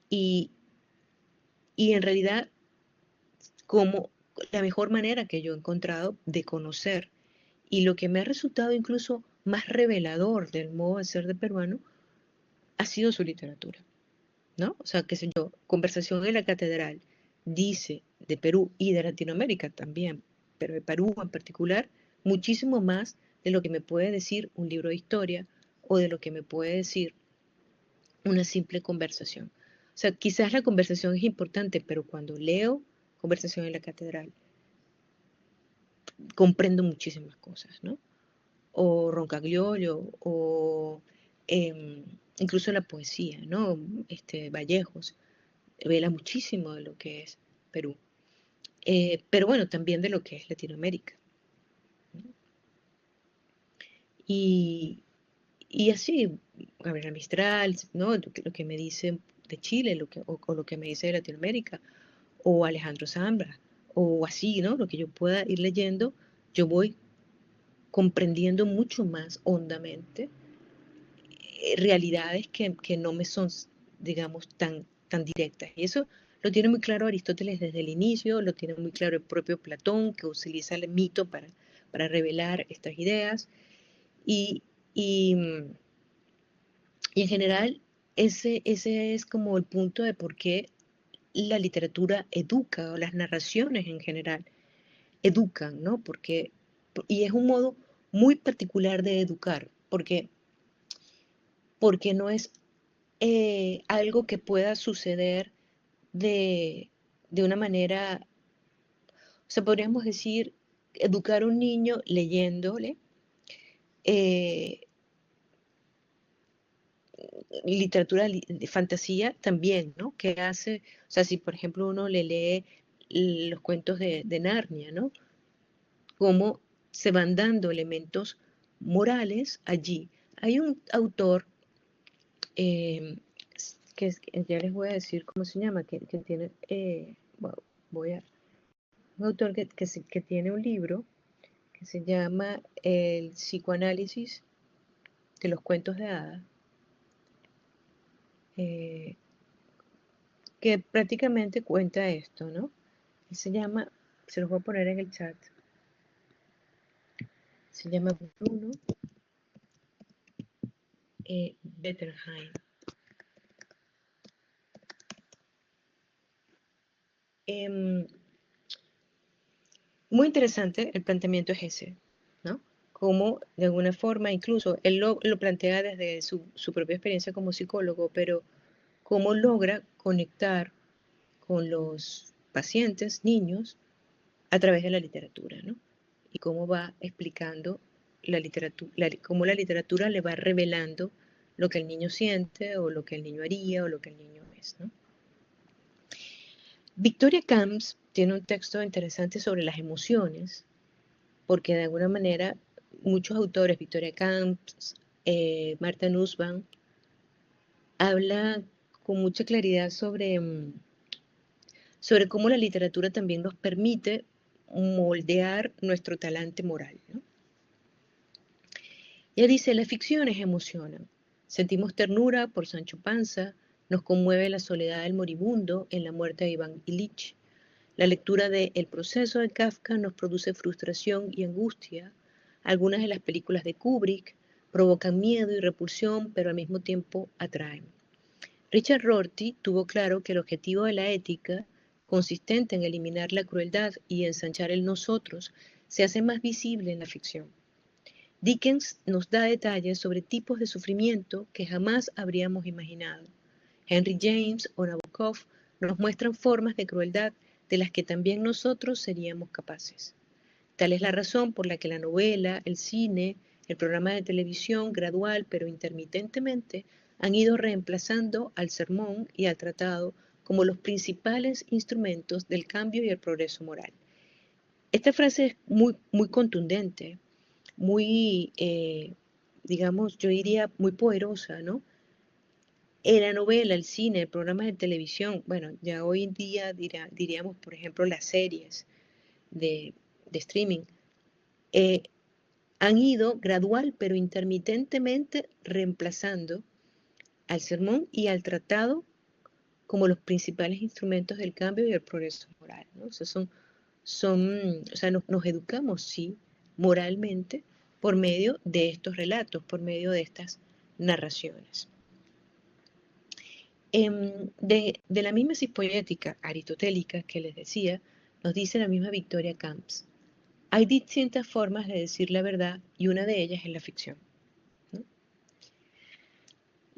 y, y en realidad como la mejor manera que yo he encontrado de conocer y lo que me ha resultado incluso más revelador del modo de ser de peruano ha sido su literatura, ¿no? O sea, qué sé yo, Conversación en la Catedral dice de Perú y de Latinoamérica también, pero de Perú en particular, muchísimo más de lo que me puede decir un libro de historia o de lo que me puede decir una simple conversación. O sea, quizás la conversación es importante, pero cuando leo Conversación en la Catedral, comprendo muchísimas cosas, ¿no? O Roncagliolo, o incluso la poesía, ¿no? Vallejos, revela muchísimo de lo que es Perú. Pero bueno, también de lo que es Latinoamérica, ¿no? Y, y así, Gabriela Mistral, ¿no? Lo que me dice de Chile, o lo que me dice de Latinoamérica, o Alejandro Zambra, o así, ¿no? Lo que yo pueda ir leyendo, yo voy comprendiendo mucho más hondamente realidades que no me son, digamos, tan directas. Y eso lo tiene muy claro Aristóteles desde el inicio, lo tiene muy claro el propio Platón, que utiliza el mito para revelar estas ideas. Y, y, y en general, ese es como el punto de por qué la literatura educa, o las narraciones en general educan, ¿no? Y es un modo muy particular de educar, porque no es algo que pueda suceder de, de una manera, o sea, podríamos decir, educar a un niño leyéndole eh, literatura de fantasía también, ¿no? Que o sea, si por ejemplo uno le lee los cuentos de Narnia, ¿no? cómo se van dando elementos morales allí. Hay un autor eh, ya les voy a decir cómo se llama, que tiene, bueno, voy a, un autor que tiene un libro que se llama El psicoanálisis de los cuentos de hadas, eh, que prácticamente cuenta esto, ¿no? Se llama, se los voy a poner en el chat, se llama Bruno Bettelheim. Em, Muy interesante, el planteamiento es ese, ¿no? Cómo de alguna forma, incluso él lo plantea desde su propia experiencia como psicólogo, pero cómo logra conectar con los pacientes, niños, a través de la literatura, ¿no? Y cómo va explicando la literatura, cómo la literatura le va revelando lo que el niño siente o lo que el niño haría o lo que el niño es, ¿no? Victoria Camps tiene un texto interesante sobre las emociones, porque de alguna manera muchos autores, Victoria Camps, Martha Nussbaum, habla con mucha claridad sobre cómo la literatura también nos permite moldear nuestro talante moral, ¿no? Ella dice, las ficciones emocionan. Sentimos ternura por Sancho Panza, nos conmueve la soledad del moribundo en la muerte de Iván Ilich. La lectura de El proceso de Kafka nos produce frustración y angustia. Algunas de las películas de Kubrick provocan miedo y repulsión, pero al mismo tiempo atraen. Richard Rorty tuvo claro que el objetivo de la ética, consistente en eliminar la crueldad y ensanchar el nosotros, se hace más visible en la ficción. Dickens nos da detalles sobre tipos de sufrimiento que jamás habríamos imaginado. Henry James o Nabokov nos muestran formas de crueldad de las que también nosotros seríamos capaces. Tal es la razón por la que la novela, el cine, el programa de televisión, gradual pero intermitentemente, han ido reemplazando al sermón y al tratado como los principales instrumentos del cambio y el progreso moral. Esta frase es muy contundente, muy, digamos, yo diría muy poderosa, ¿no? En la novela, el cine, el programa de televisión, bueno, ya hoy en día diríamos, por ejemplo, las series de streaming, eh, han ido gradual pero intermitentemente reemplazando al sermón y al tratado como los principales instrumentos del cambio y el progreso moral, ¿no? O sea, o sea, nos educamos, sí, moralmente, por medio de estos relatos, por medio de estas narraciones. De la misma poética aristotélica que les decía, nos dice la misma Victoria Camps, hay distintas formas de decir la verdad y una de ellas es la ficción, ¿no?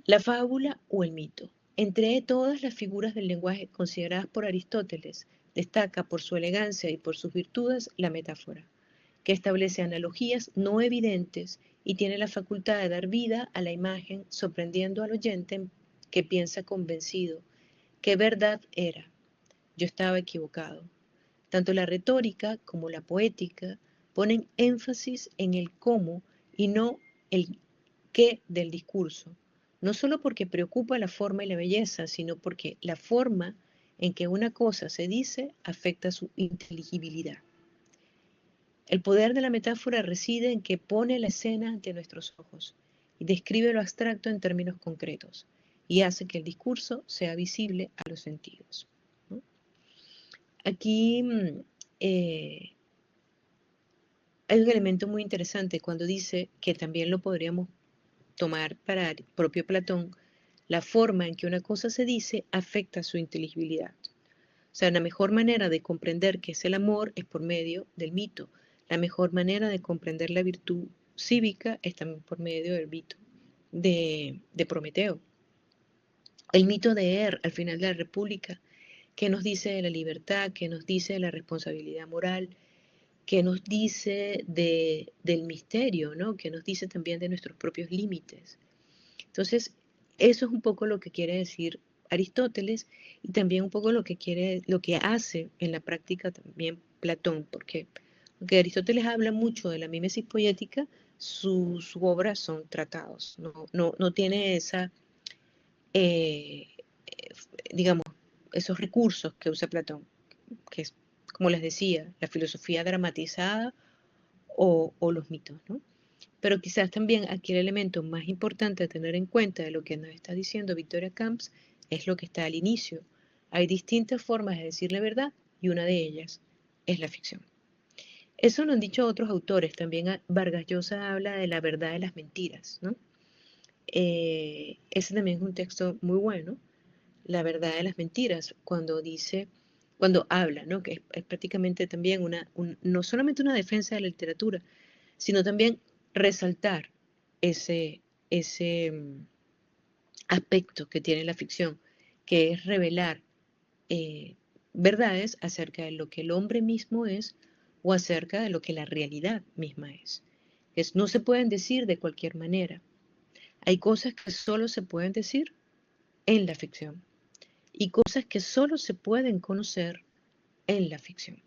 La fábula o el mito. Entre todas las figuras del lenguaje consideradas por Aristóteles, destaca por su elegancia y por sus virtudes la metáfora, que establece analogías no evidentes y tiene la facultad de dar vida a la imagen, sorprendiendo al oyente que piensa convencido que verdad era. Yo estaba equivocado. Tanto la retórica como la poética ponen énfasis en el cómo y no el qué del discurso, no solo porque preocupa la forma y la belleza, sino porque la forma en que una cosa se dice afecta su inteligibilidad. El poder de la metáfora reside en que pone la escena ante nuestros ojos y describe lo abstracto en términos concretos y hace que el discurso sea visible a los sentidos, ¿no? Aquí hay un elemento muy interesante cuando dice que también lo podríamos tomar para el propio Platón, la forma en que una cosa se dice afecta su inteligibilidad. O sea, la mejor manera de comprender qué es el amor es por medio del mito. La mejor manera de comprender la virtud cívica es también por medio del mito de Prometeo. El mito de al final de la República, que nos dice de la libertad, que nos dice de la responsabilidad moral, que nos dice del misterio, ¿no? Que nos dice también de nuestros propios límites. Entonces, eso es un poco lo que quiere decir Aristóteles y también un poco lo que hace en la práctica también Platón, porque Aunque Aristóteles habla mucho de la mímesis poética, sus obras son tratados, no tiene esa, eh, digamos, esos recursos que usa Platón, que es, como les decía, la filosofía dramatizada o los mitos, ¿no? Pero quizás también aquí el elemento más importante a tener en cuenta de lo que nos está diciendo Victoria Camps es lo que está al inicio. Hay distintas formas de decir la verdad y una de ellas es la ficción. Eso lo han dicho otros autores. También Vargas Llosa habla de la verdad de las mentiras, ¿no? Ese también es un texto muy bueno, la verdad de las mentiras, cuando dice, cuando habla, ¿no? Que es prácticamente también no solamente una defensa de la literatura, sino también resaltar ese, ese aspecto que tiene la ficción, que es revelar eh, verdades acerca de lo que el hombre mismo es o acerca de lo que la realidad misma es. No se pueden decir de cualquier manera. Hay cosas que solo se pueden decir en la ficción y cosas que solo se pueden conocer en la ficción.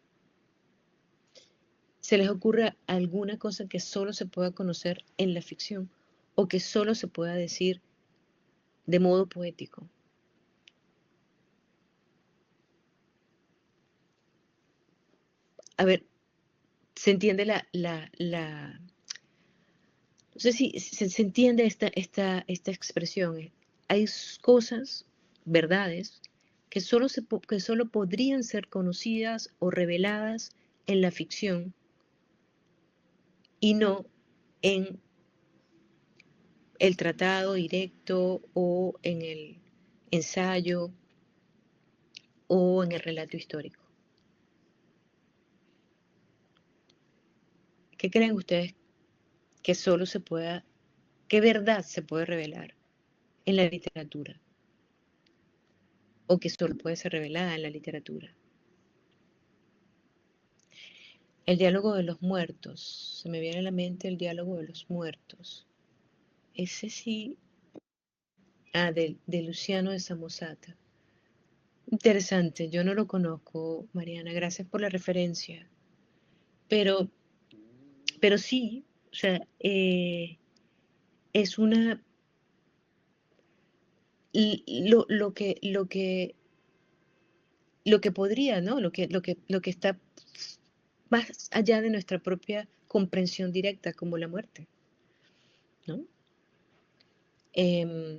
¿Se les ocurre alguna cosa que solo se pueda conocer en la ficción o que solo se pueda decir de modo poético? A ver, ¿se entiende no sé si se entiende esta expresión? Hay cosas, verdades, que solo podrían ser conocidas o reveladas en la ficción y no en el tratado directo o en el ensayo o en el relato histórico. ¿Qué creen ustedes que solo se pueda, qué verdad se puede revelar en la literatura o que solo puede ser revelada en la literatura? El diálogo de los muertos, se me viene a la mente el diálogo de los muertos. Ese sí, de Luciano de Samosata. Interesante, yo no lo conozco, Mariana, gracias por la referencia. Pero, pero sí, o sea, es una, lo que podría, ¿no? Lo que está más allá de nuestra propia comprensión directa, como la muerte, ¿no? Em,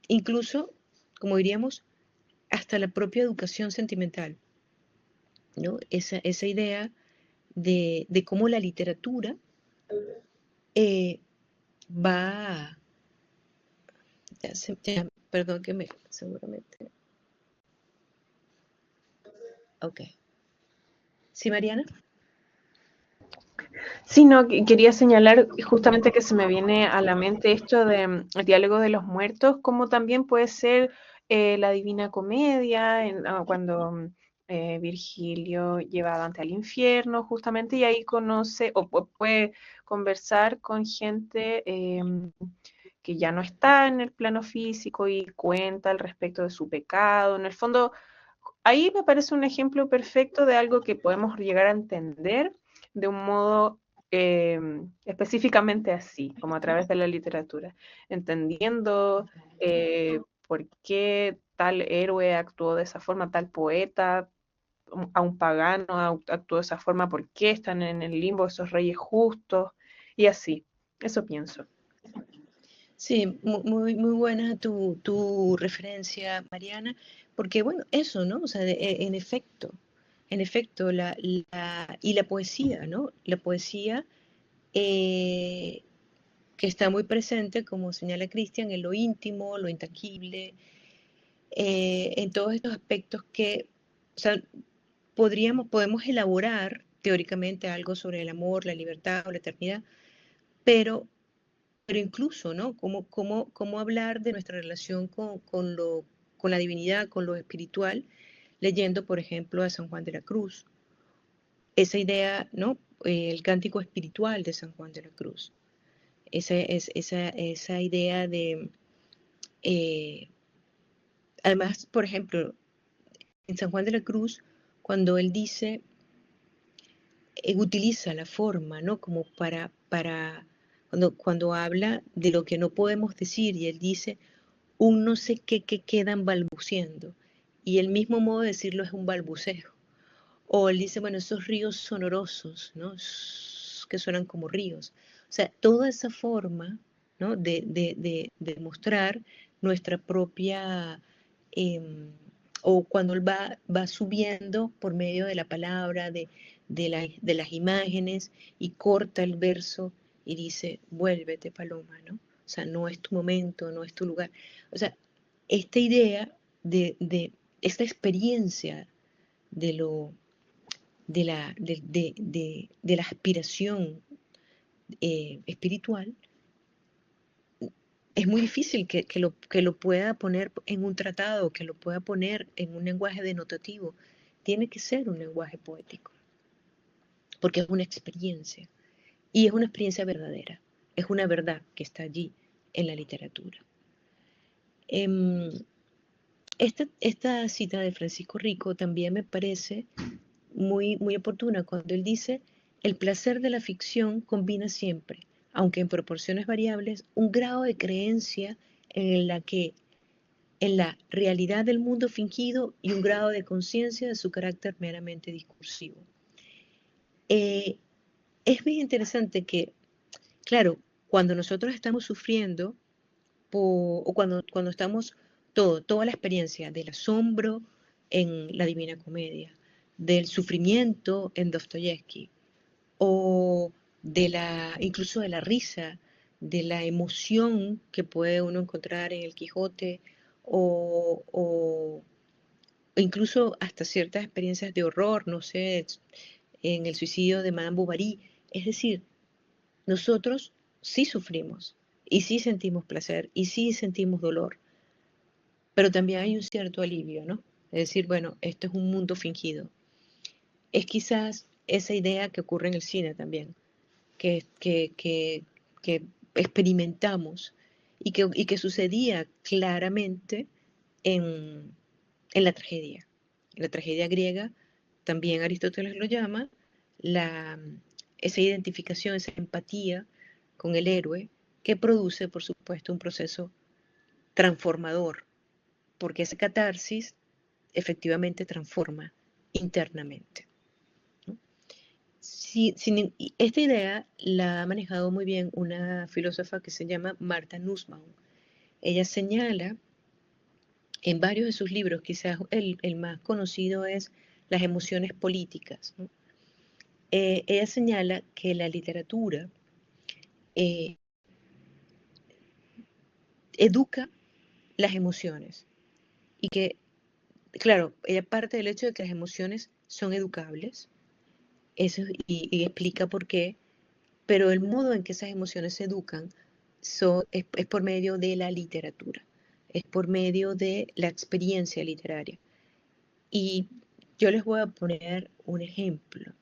incluso, como diríamos, hasta la propia educación sentimental, ¿no? Esa idea de cómo la literatura eh, va, perdón que me, seguramente, ok. ¿Sí, Mariana? Sí, no, quería señalar justamente que se me viene a la mente esto de el diálogo de los muertos, como también puede ser la Divina Comedia, cuando Virgilio lleva a Dante al infierno, justamente, y ahí conoce o puede conversar con gente que ya no está en el plano físico y cuenta al respecto de su pecado. En el fondo, ahí me parece un ejemplo perfecto de algo que podemos llegar a entender de un modo específicamente así, como a través de la literatura, entendiendo por qué tal héroe actuó de esa forma, tal poeta, a un pagano actuó de esa forma, por qué están en el limbo esos reyes justos, y así, eso pienso. Sí, muy buena tu referencia, Mariana, porque bueno, eso, ¿no? O sea, en efecto, y la poesía, ¿no? La poesía eh, que está muy presente, como señala Cristian, en lo íntimo, lo intangible, en todos estos aspectos que, o sea, podemos elaborar teóricamente algo sobre el amor, la libertad o la eternidad, pero pero incluso, ¿no? Cómo hablar de nuestra relación con la divinidad, con lo espiritual, leyendo, por ejemplo, a San Juan de la Cruz. Esa idea, ¿no? El cántico espiritual de San Juan de la Cruz. Esa idea de, eh, además, por ejemplo, en San Juan de la Cruz, cuando él dice, utiliza la forma, ¿no? Como cuando habla de lo que no podemos decir y él dice, un no sé qué que quedan balbuceando. Y el mismo modo de decirlo es un balbuceo. O él dice, bueno, esos ríos sonorosos, ¿no? Que suenan como ríos. O sea, toda esa forma, ¿no? De mostrar nuestra propia, eh, o cuando él va subiendo por medio de la palabra, de las imágenes, y corta el verso y dice, vuélvete, paloma, ¿no? O sea, no es tu momento, no es tu lugar. O sea, esta idea esta experiencia de lo de la aspiración espiritual, es muy difícil que lo pueda poner en un tratado, que lo pueda poner en un lenguaje denotativo. Tiene que ser un lenguaje poético, porque es una experiencia, y es una experiencia verdadera, es una verdad que está allí en la literatura. Em, esta cita de Francisco Rico también me parece muy oportuna cuando él dice, el placer de la ficción combina siempre, aunque en proporciones variables, un grado de creencia en la realidad del mundo fingido y un grado de conciencia de su carácter meramente discursivo. Eh, es bien interesante que, claro, cuando nosotros estamos sufriendo, o cuando estamos toda la experiencia del asombro en la Divina Comedia, del sufrimiento en Dostoyevsky, o incluso de la risa, de la emoción que puede uno encontrar en el Quijote, o incluso hasta ciertas experiencias de horror, no sé, en el suicidio de Madame Bovary. Es decir, nosotros sí sufrimos, y sí sentimos placer, y sí sentimos dolor, pero también hay un cierto alivio, ¿no? Es decir, bueno, esto es un mundo fingido. Es quizás esa idea que ocurre en el cine también, que, que, que, que experimentamos y que sucedía claramente en, en la tragedia. La tragedia griega, también Aristóteles lo llama, la, esa identificación, esa empatía con el héroe que produce, por supuesto, un proceso transformador, porque esa catarsis efectivamente transforma internamente. ¿No? Esta idea la ha manejado muy bien una filósofa que se llama Martha Nussbaum. Ella señala en varios de sus libros, quizás el más conocido es Las emociones políticas, ¿no? Ella señala que la literatura eh, educa las emociones y que, claro, ella parte del hecho de que las emociones son educables, eso, y explica por qué, pero el modo en que esas emociones se educan es por medio de la literatura, es por medio de la experiencia literaria. Y yo les voy a poner un ejemplo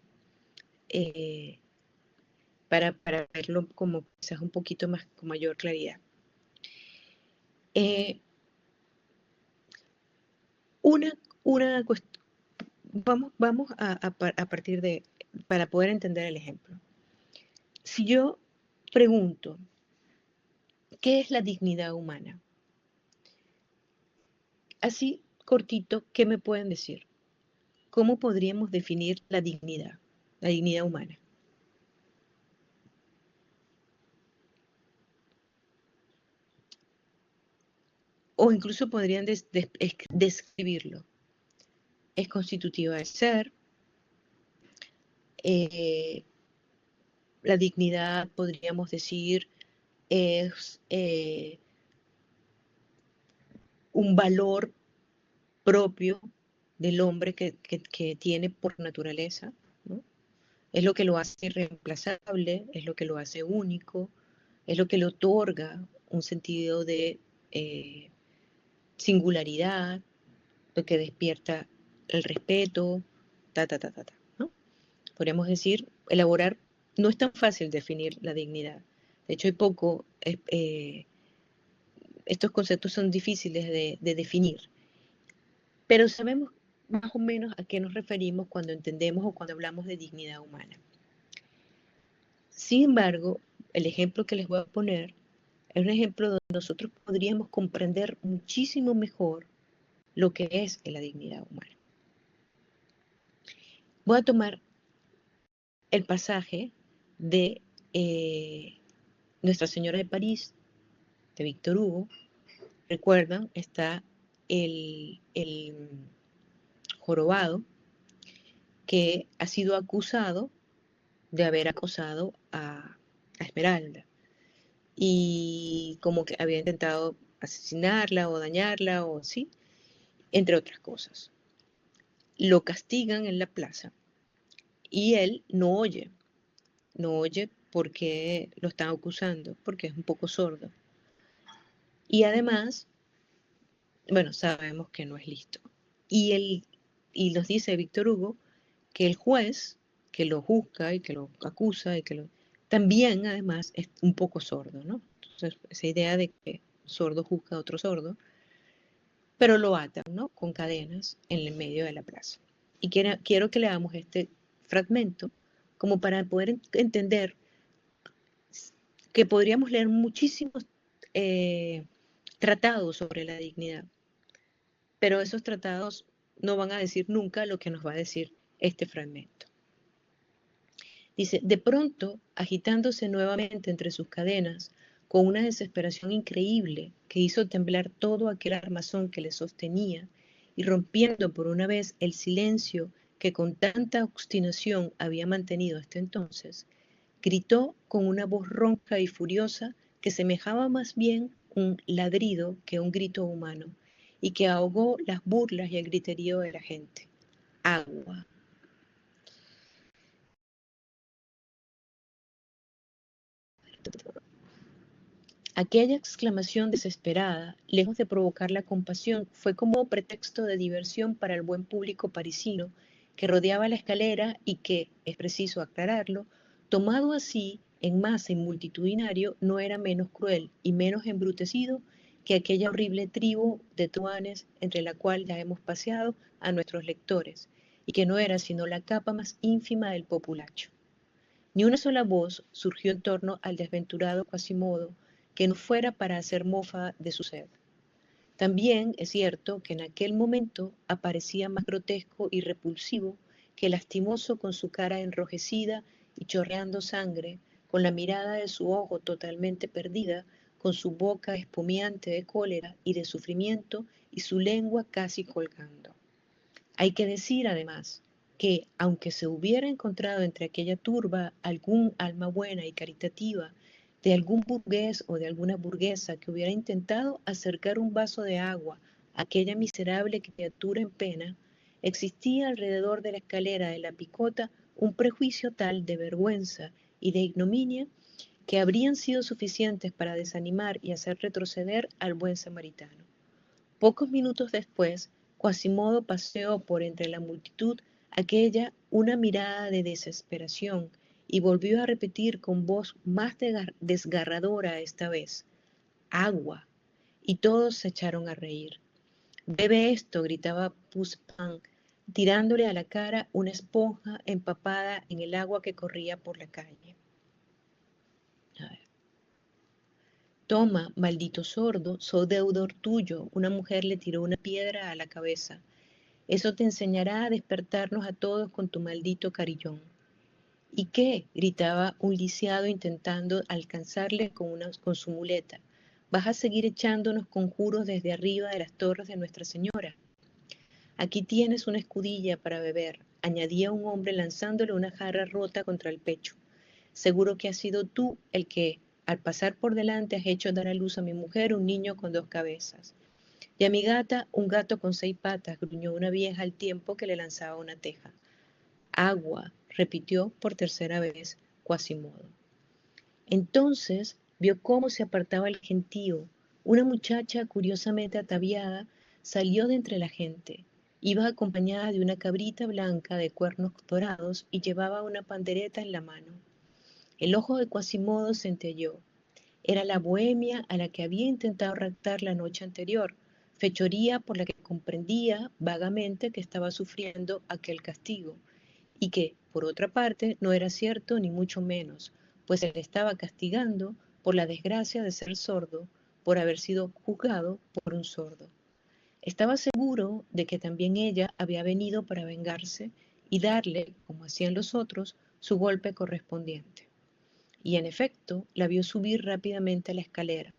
eh, para verlo como quizás un poquito más con mayor claridad. Eh, una, una vamos a partir de, para poder entender el ejemplo. Si yo pregunto, ¿qué es la dignidad humana? Así cortito, ¿qué me pueden decir? ¿Cómo podríamos definir la dignidad humana? O incluso podrían describirlo. Es constitutiva del ser, eh, la dignidad, podríamos decir, es un valor propio del hombre que tiene por naturaleza, ¿no? Es lo que lo hace irreemplazable, es lo que lo hace único, es lo que le otorga un sentido de eh, singularidad, lo que despierta el respeto, ¿no? Podríamos decir, elaborar, no es tan fácil definir la dignidad. De hecho, hay poco, estos conceptos son difíciles de definir, pero sabemos más o menos a qué nos referimos cuando entendemos o cuando hablamos de dignidad humana. Sin embargo, el ejemplo que les voy a poner es un ejemplo donde nosotros podríamos comprender muchísimo mejor lo que es la dignidad humana. Voy a tomar el pasaje de Nuestra Señora de París, de Víctor Hugo. Recuerdan, está el jorobado que ha sido acusado de haber acosado a Esmeralda y como que había intentado asesinarla o dañarla o así, entre otras cosas. Lo castigan en la plaza y él no oye porque lo están acusando, porque es un poco sordo. Y además, bueno, sabemos que no es listo. Y nos dice Víctor Hugo que el juez que lo juzga y que lo acusa y que lo también además es un poco sordo, ¿no? Entonces, esa idea de que sordo juzga a otro sordo, pero lo atan, ¿no? Con cadenas en el medio de la plaza. Y quiero que leamos este fragmento como para poder entender que podríamos leer muchísimos eh, tratados sobre la dignidad, pero esos tratados no van a decir nunca lo que nos va a decir este fragmento. Dice, de pronto, agitándose nuevamente entre sus cadenas, con una desesperación increíble que hizo temblar todo aquel armazón que le sostenía, y rompiendo por una vez el silencio que con tanta obstinación había mantenido hasta entonces, gritó con una voz ronca y furiosa que semejaba más bien un ladrido que un grito humano, y que ahogó las burlas y el griterío de la gente. Agua. Aquella exclamación desesperada, lejos de provocar la compasión, fue como pretexto de diversión para el buen público parisino que rodeaba la escalera y que, es preciso aclararlo, tomado así en masa y multitudinario, no era menos cruel y menos embrutecido que aquella horrible tribu de truanes entre la cual ya hemos paseado a nuestros lectores, y que no era sino la capa más ínfima del populacho. Ni una sola voz surgió en torno al desventurado Quasimodo que no fuera para hacer mofa de su sed. También es cierto que en aquel momento aparecía más grotesco y repulsivo que lastimoso con su cara enrojecida y chorreando sangre, con la mirada de su ojo totalmente perdida, con su boca espumeante de cólera y de sufrimiento y su lengua casi colgando. Hay que decir, además, que aunque se hubiera encontrado entre aquella turba algún alma buena y caritativa, de algún burgués o de alguna burguesa que hubiera intentado acercar un vaso de agua a aquella miserable criatura en pena, existía alrededor de la escalera de la picota un prejuicio tal de vergüenza y de ignominia que habrían sido suficientes para desanimar y hacer retroceder al buen samaritano. Pocos minutos después, Quasimodo paseó por entre la multitud aquella una mirada de desesperación y volvió a repetir con voz más desgarradora esta vez, agua. Y todos se echaron a reír. Bebe esto, gritaba Puspan, tirándole a la cara una esponja empapada en el agua que corría por la calle. A ver. Toma, maldito sordo, soy deudor tuyo. Una mujer le tiró una piedra a la cabeza. Eso te enseñará a despertarnos a todos con tu maldito carillón. ¿Y qué? Gritaba un lisiado intentando alcanzarle con su muleta. ¿Vas a seguir echándonos conjuros desde arriba de las torres de Nuestra Señora? Aquí tienes una escudilla para beber, añadía un hombre lanzándole una jarra rota contra el pecho. Seguro que has sido tú el que, al pasar por delante, has hecho dar a luz a mi mujer un niño con dos cabezas. Y a mi gata, un gato con 6 patas, gruñó una vieja al tiempo que le lanzaba una teja. Agua, repitió por tercera vez Quasimodo. Entonces vio cómo se apartaba el gentío. Una muchacha curiosamente ataviada salió de entre la gente. Iba acompañada de una cabrita blanca de cuernos dorados y llevaba una pandereta en la mano. El ojo de Quasimodo centelleó. Era la bohemia a la que había intentado raptar la noche anterior, fechoría por la que comprendía vagamente que estaba sufriendo aquel castigo, y que, por otra parte, no era cierto ni mucho menos, pues se le estaba castigando por la desgracia de ser sordo, por haber sido juzgado por un sordo. Estaba seguro de que también ella había venido para vengarse y darle, como hacían los otros, su golpe correspondiente. Y en efecto, la vio subir rápidamente a la escalera.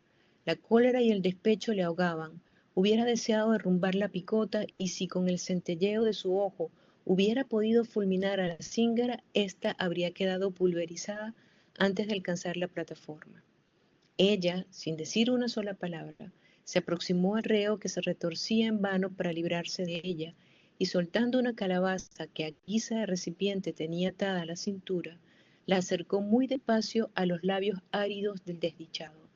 La cólera y el despecho le ahogaban. Hubiera deseado derrumbar la picota y si con el centelleo de su ojo hubiera podido fulminar a la zingara, ésta habría quedado pulverizada antes de alcanzar la plataforma. Ella, sin decir una sola palabra, se aproximó al reo que se retorcía en vano para librarse de ella, y soltando una calabaza que a guisa de recipiente tenía atada a la cintura, la acercó muy despacio a los labios áridos del desdichado.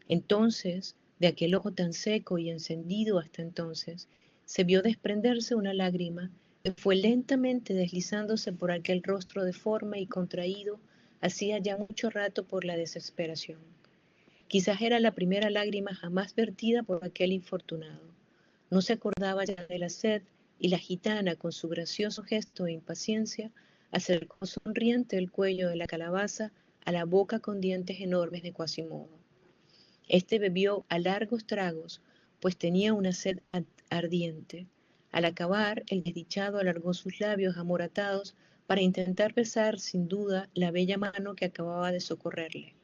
Entonces, de aquel ojo tan seco y encendido hasta entonces, se vio desprenderse una lágrima que fue lentamente deslizándose por aquel rostro deforme y contraído hacía ya mucho rato por la desesperación. Quizás era la primera lágrima jamás vertida por aquel infortunado. No se acordaba ya de la sed y la gitana, con su gracioso gesto de impaciencia, acercó sonriente el cuello de la calabaza a la boca con dientes enormes de Quasimodo. Este bebió a largos tragos, pues tenía una sed ardiente. Al acabar, el desdichado alargó sus labios amoratados para intentar besar sin duda la bella mano que acababa de socorrerle.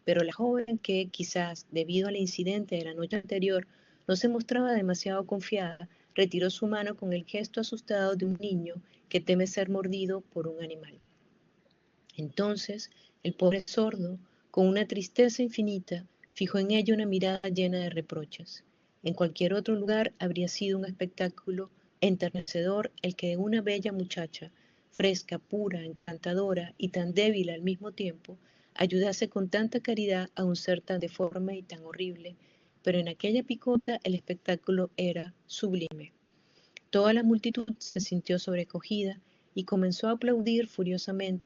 Pero la joven que, quizás debido al incidente de la noche anterior, no se mostraba demasiado confiada, retiró su mano con el gesto asustado de un niño que teme ser mordido por un animal. Entonces, el pobre sordo, con una tristeza infinita, fijó en ella una mirada llena de reproches. En cualquier otro lugar habría sido un espectáculo enternecedor el que de una bella muchacha, fresca, pura, encantadora y tan débil al mismo tiempo, ayudase con tanta caridad a un ser tan deforme y tan horrible, pero en aquella picota el espectáculo era sublime. Toda la multitud se sintió sobrecogida y comenzó a aplaudir furiosamente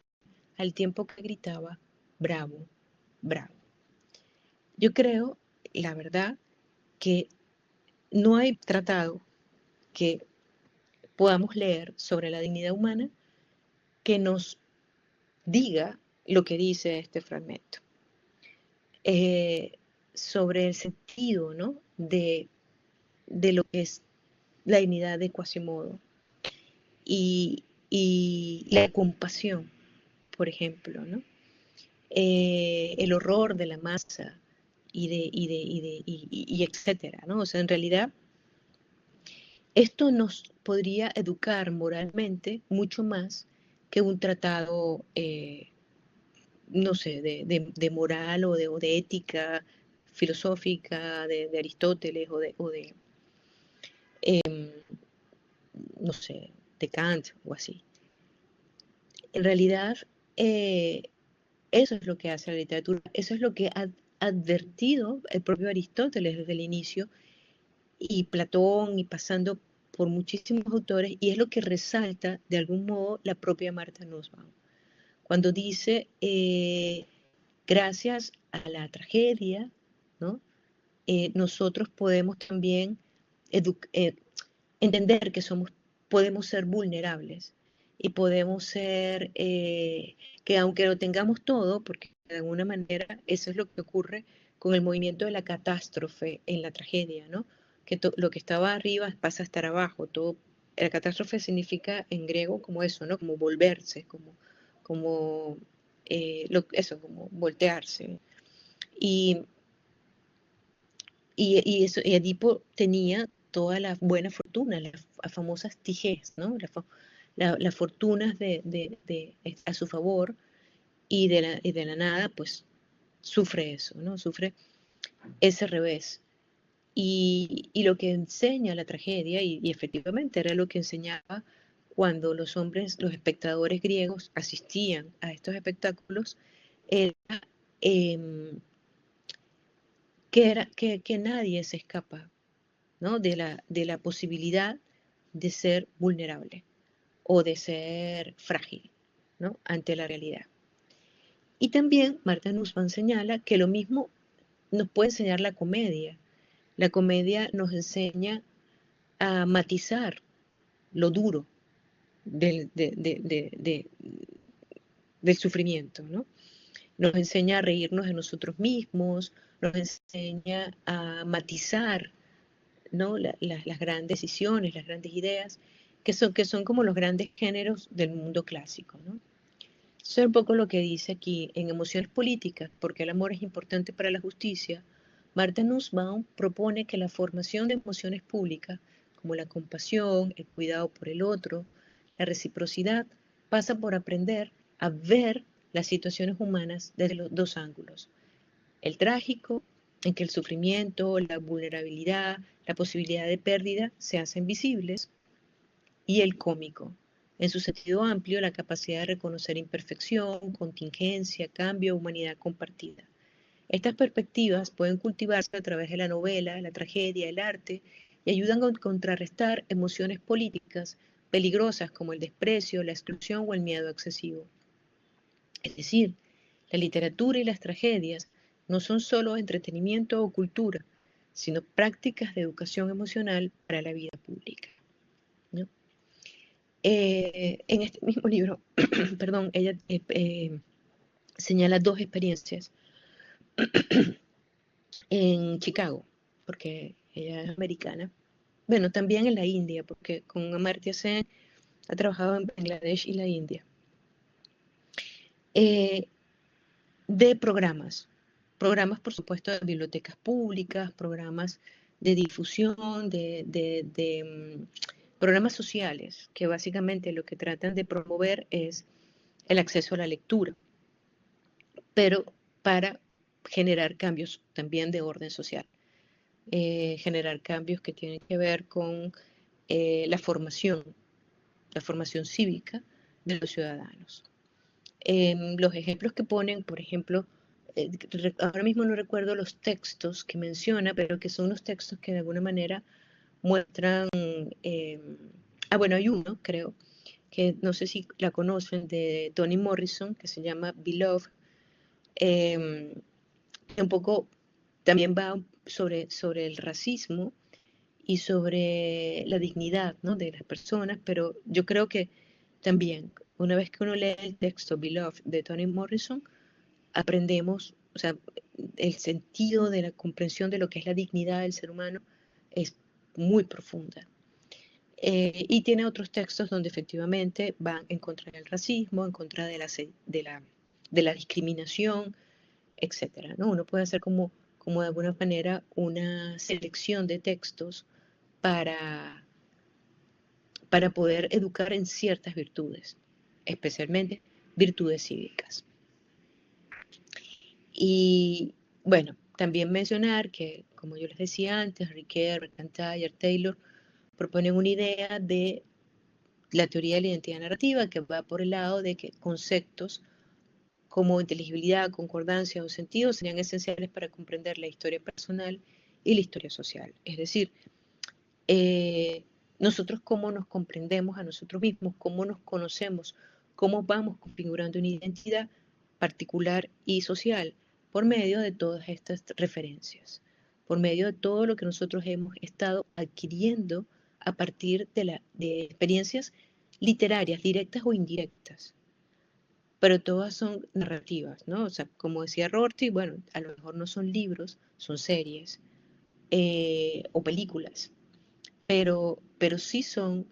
al tiempo que gritaba, bravo, bravo. Yo creo, la verdad, que no hay tratado que podamos leer sobre la dignidad humana que nos diga lo que dice este fragmento. Eh, sobre el sentido, ¿no? de lo que es la dignidad de Quasimodo y la compasión, por ejemplo, ¿no? El horror de la masa y etcétera, ¿no? O sea, en realidad, esto nos podría educar moralmente mucho más que un tratado, no sé, de moral o de ética filosófica de Aristóteles eh, no sé, de Kant o así. En realidad, eh, eso es lo que hace la literatura, eso es lo que ha advertido el propio Aristóteles desde el inicio, y Platón, y pasando por muchísimos autores, y es lo que resalta de algún modo la propia Martha Nussbaum. Cuando dice, gracias a la tragedia, ¿no? Nosotros podemos también eh, entender que podemos ser vulnerables y podemos ser, que aunque lo tengamos todo, porque de alguna manera eso es lo que ocurre con el movimiento de la catástrofe en la tragedia, ¿no? Que lo que estaba arriba pasa a estar abajo, todo, la catástrofe significa en griego como eso, ¿no? Como volverse, como eso, como voltearse. Y, y Edipo tenía toda la buena fortuna, las famosas tijes, ¿no? Las fortunas a su favor y de la nada, pues sufre eso, ¿no? Sufre ese revés. Y lo que enseña la tragedia, y efectivamente era lo que enseñaba cuando los hombres, los espectadores griegos asistían a estos espectáculos, era, eh, que nadie se escapa, ¿no? de la posibilidad de ser vulnerable o de ser frágil, ¿no? Ante la realidad. Y también Marta Nussbaum señala que lo mismo nos puede enseñar la comedia. La comedia nos enseña a matizar lo duro del, del sufrimiento, ¿no? nos enseña a reírnos de nosotros mismos, nos enseña a matizar, ¿no? Las grandes decisiones, las grandes ideas, que son como los grandes géneros del mundo clásico, ¿no? Eso es un poco lo que dice aquí en Emociones Políticas, porque el amor es importante para la justicia. Martha Nussbaum propone que la formación de emociones públicas, como la compasión, el cuidado por el otro, la reciprocidad, pasa por aprender a ver las situaciones humanas desde los dos ángulos. El trágico, en que el sufrimiento, la vulnerabilidad, la posibilidad de pérdida se hacen visibles, y el cómico, en su sentido amplio, la capacidad de reconocer imperfección, contingencia, cambio, humanidad compartida. Estas perspectivas pueden cultivarse a través de la novela, la tragedia, el arte, y ayudan a contrarrestar emociones políticas peligrosas como el desprecio, la exclusión o el miedo excesivo. Es decir, la literatura y las tragedias no son solo entretenimiento o cultura, sino prácticas de educación emocional para la vida pública, ¿no? En este mismo libro, perdón, ella señala dos experiencias en Chicago, porque ella es americana. Bueno, también en la India, porque con Amartya Sen ha trabajado en Bangladesh y la India. Eh, de programas por supuesto de bibliotecas públicas, programas de difusión, programas sociales, que básicamente lo que tratan de promover es el acceso a la lectura, pero para generar cambios también de orden social, generar cambios que tienen que ver con la formación cívica de los ciudadanos. Los ejemplos que ponen, por ejemplo, ahora mismo no recuerdo los textos que menciona, pero que son los textos que de alguna manera muestran, eh, bueno, hay uno, creo, que no sé si la conocen, de Toni Morrison, que se llama Beloved, eh, un poco también va sobre el racismo y sobre la dignidad, ¿no?, de las personas, pero yo creo que también, una vez que uno lee el texto Beloved de Toni Morrison, aprendemos, o sea, el sentido de la comprensión de lo que es la dignidad del ser humano es muy profunda. Y tiene otros textos donde efectivamente van en contra del racismo, en contra de la discriminación, etcétera, ¿no? Uno puede hacer como de alguna manera una selección de textos para, para poder educar en ciertas virtudes, especialmente virtudes cívicas. Y bueno, también mencionar que, como yo les decía antes, Ricoeur, McIntyre, Taylor proponen una idea de la teoría de la identidad narrativa que va por el lado de que conceptos como inteligibilidad, concordancia o sentido serían esenciales para comprender la historia personal y la historia social. Es decir, eh, nosotros cómo nos comprendemos a nosotros mismos, cómo nos conocemos, cómo vamos configurando una identidad particular y social por medio de todas estas referencias, por medio de todo lo que nosotros hemos estado adquiriendo a partir de experiencias literarias, directas o indirectas, pero todas son narrativas, ¿no? O sea, como decía Rorty, bueno, a lo mejor no son libros, son series o películas, pero sí son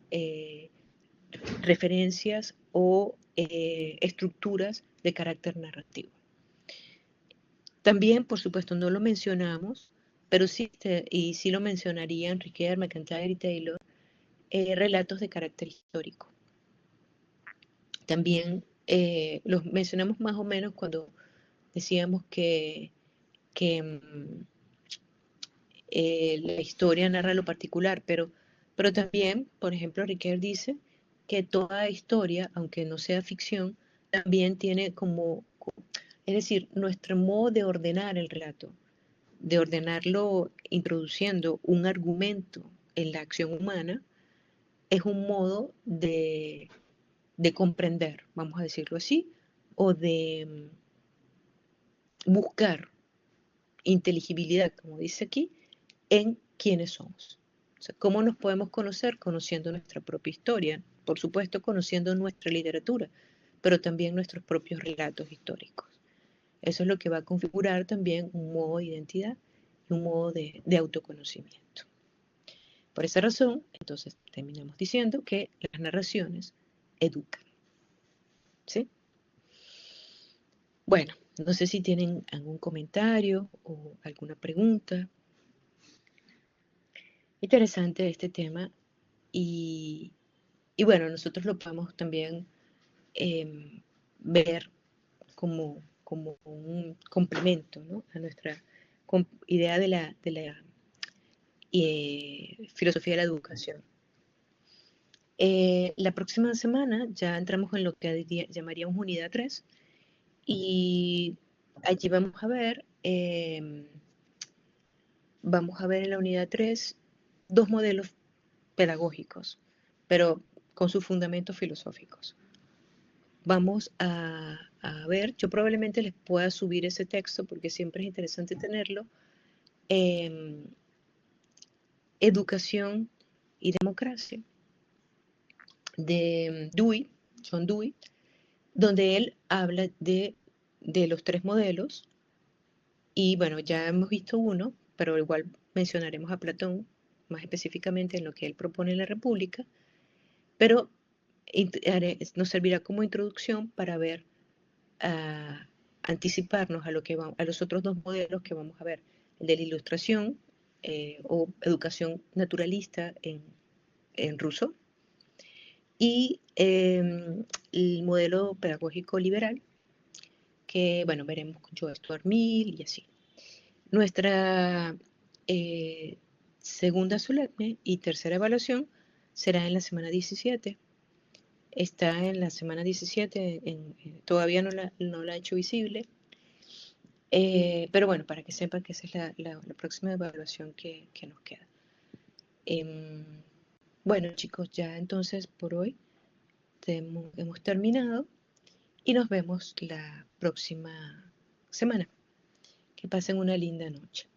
referencias o estructuras de carácter narrativo. También, por supuesto, no lo mencionamos, pero sí, y sí lo mencionarían Ricoeur, McIntyre y Taylor, relatos de carácter histórico. También los mencionamos más o menos cuando decíamos que la historia narra lo particular, pero también, por ejemplo, Ricoeur dice que toda historia, aunque no sea ficción, también tiene es decir, nuestro modo de ordenar el relato, de ordenarlo introduciendo un argumento en la acción humana, es un modo de comprender, vamos a decirlo así, o de buscar inteligibilidad, como dice aquí, en quiénes somos. O sea, ¿cómo nos podemos conocer? Conociendo nuestra propia historia, por supuesto conociendo nuestra literatura, pero también nuestros propios relatos históricos. Eso es lo que va a configurar también un modo de identidad y un modo de autoconocimiento. Por esa razón, entonces terminamos diciendo que las narraciones educan. ¿Sí? Bueno, no sé si tienen algún comentario o alguna pregunta. Interesante este tema y, y bueno, nosotros lo podemos también ver como un complemento, ¿no? A nuestra idea de la filosofía de la educación. La próxima semana ya entramos en lo que llamaríamos unidad 3 y allí vamos a ver en la unidad 3 dos modelos pedagógicos, pero con sus fundamentos filosóficos. Vamos a ver, yo probablemente les pueda subir ese texto porque siempre es interesante tenerlo, eh, Educación y Democracia, de Dewey, John Dewey, donde él habla de los tres modelos y bueno, ya hemos visto uno, pero igual mencionaremos a Platón más específicamente en lo que él propone en la República, pero nos servirá como introducción para ver, a anticiparnos a los otros dos modelos que vamos a ver, el de la ilustración o educación naturalista en ruso y el modelo pedagógico liberal que, bueno, veremos con Joe Stuart Mill y así. Nuestra eh, segunda solemne y tercera evaluación será en la semana 17. Está en la semana 17, todavía no la ha hecho visible, pero bueno, para que sepan que esa es la próxima evaluación que nos queda. Em, bueno, chicos, ya entonces por hoy hemos terminado y nos vemos la próxima semana. Que pasen una linda noche.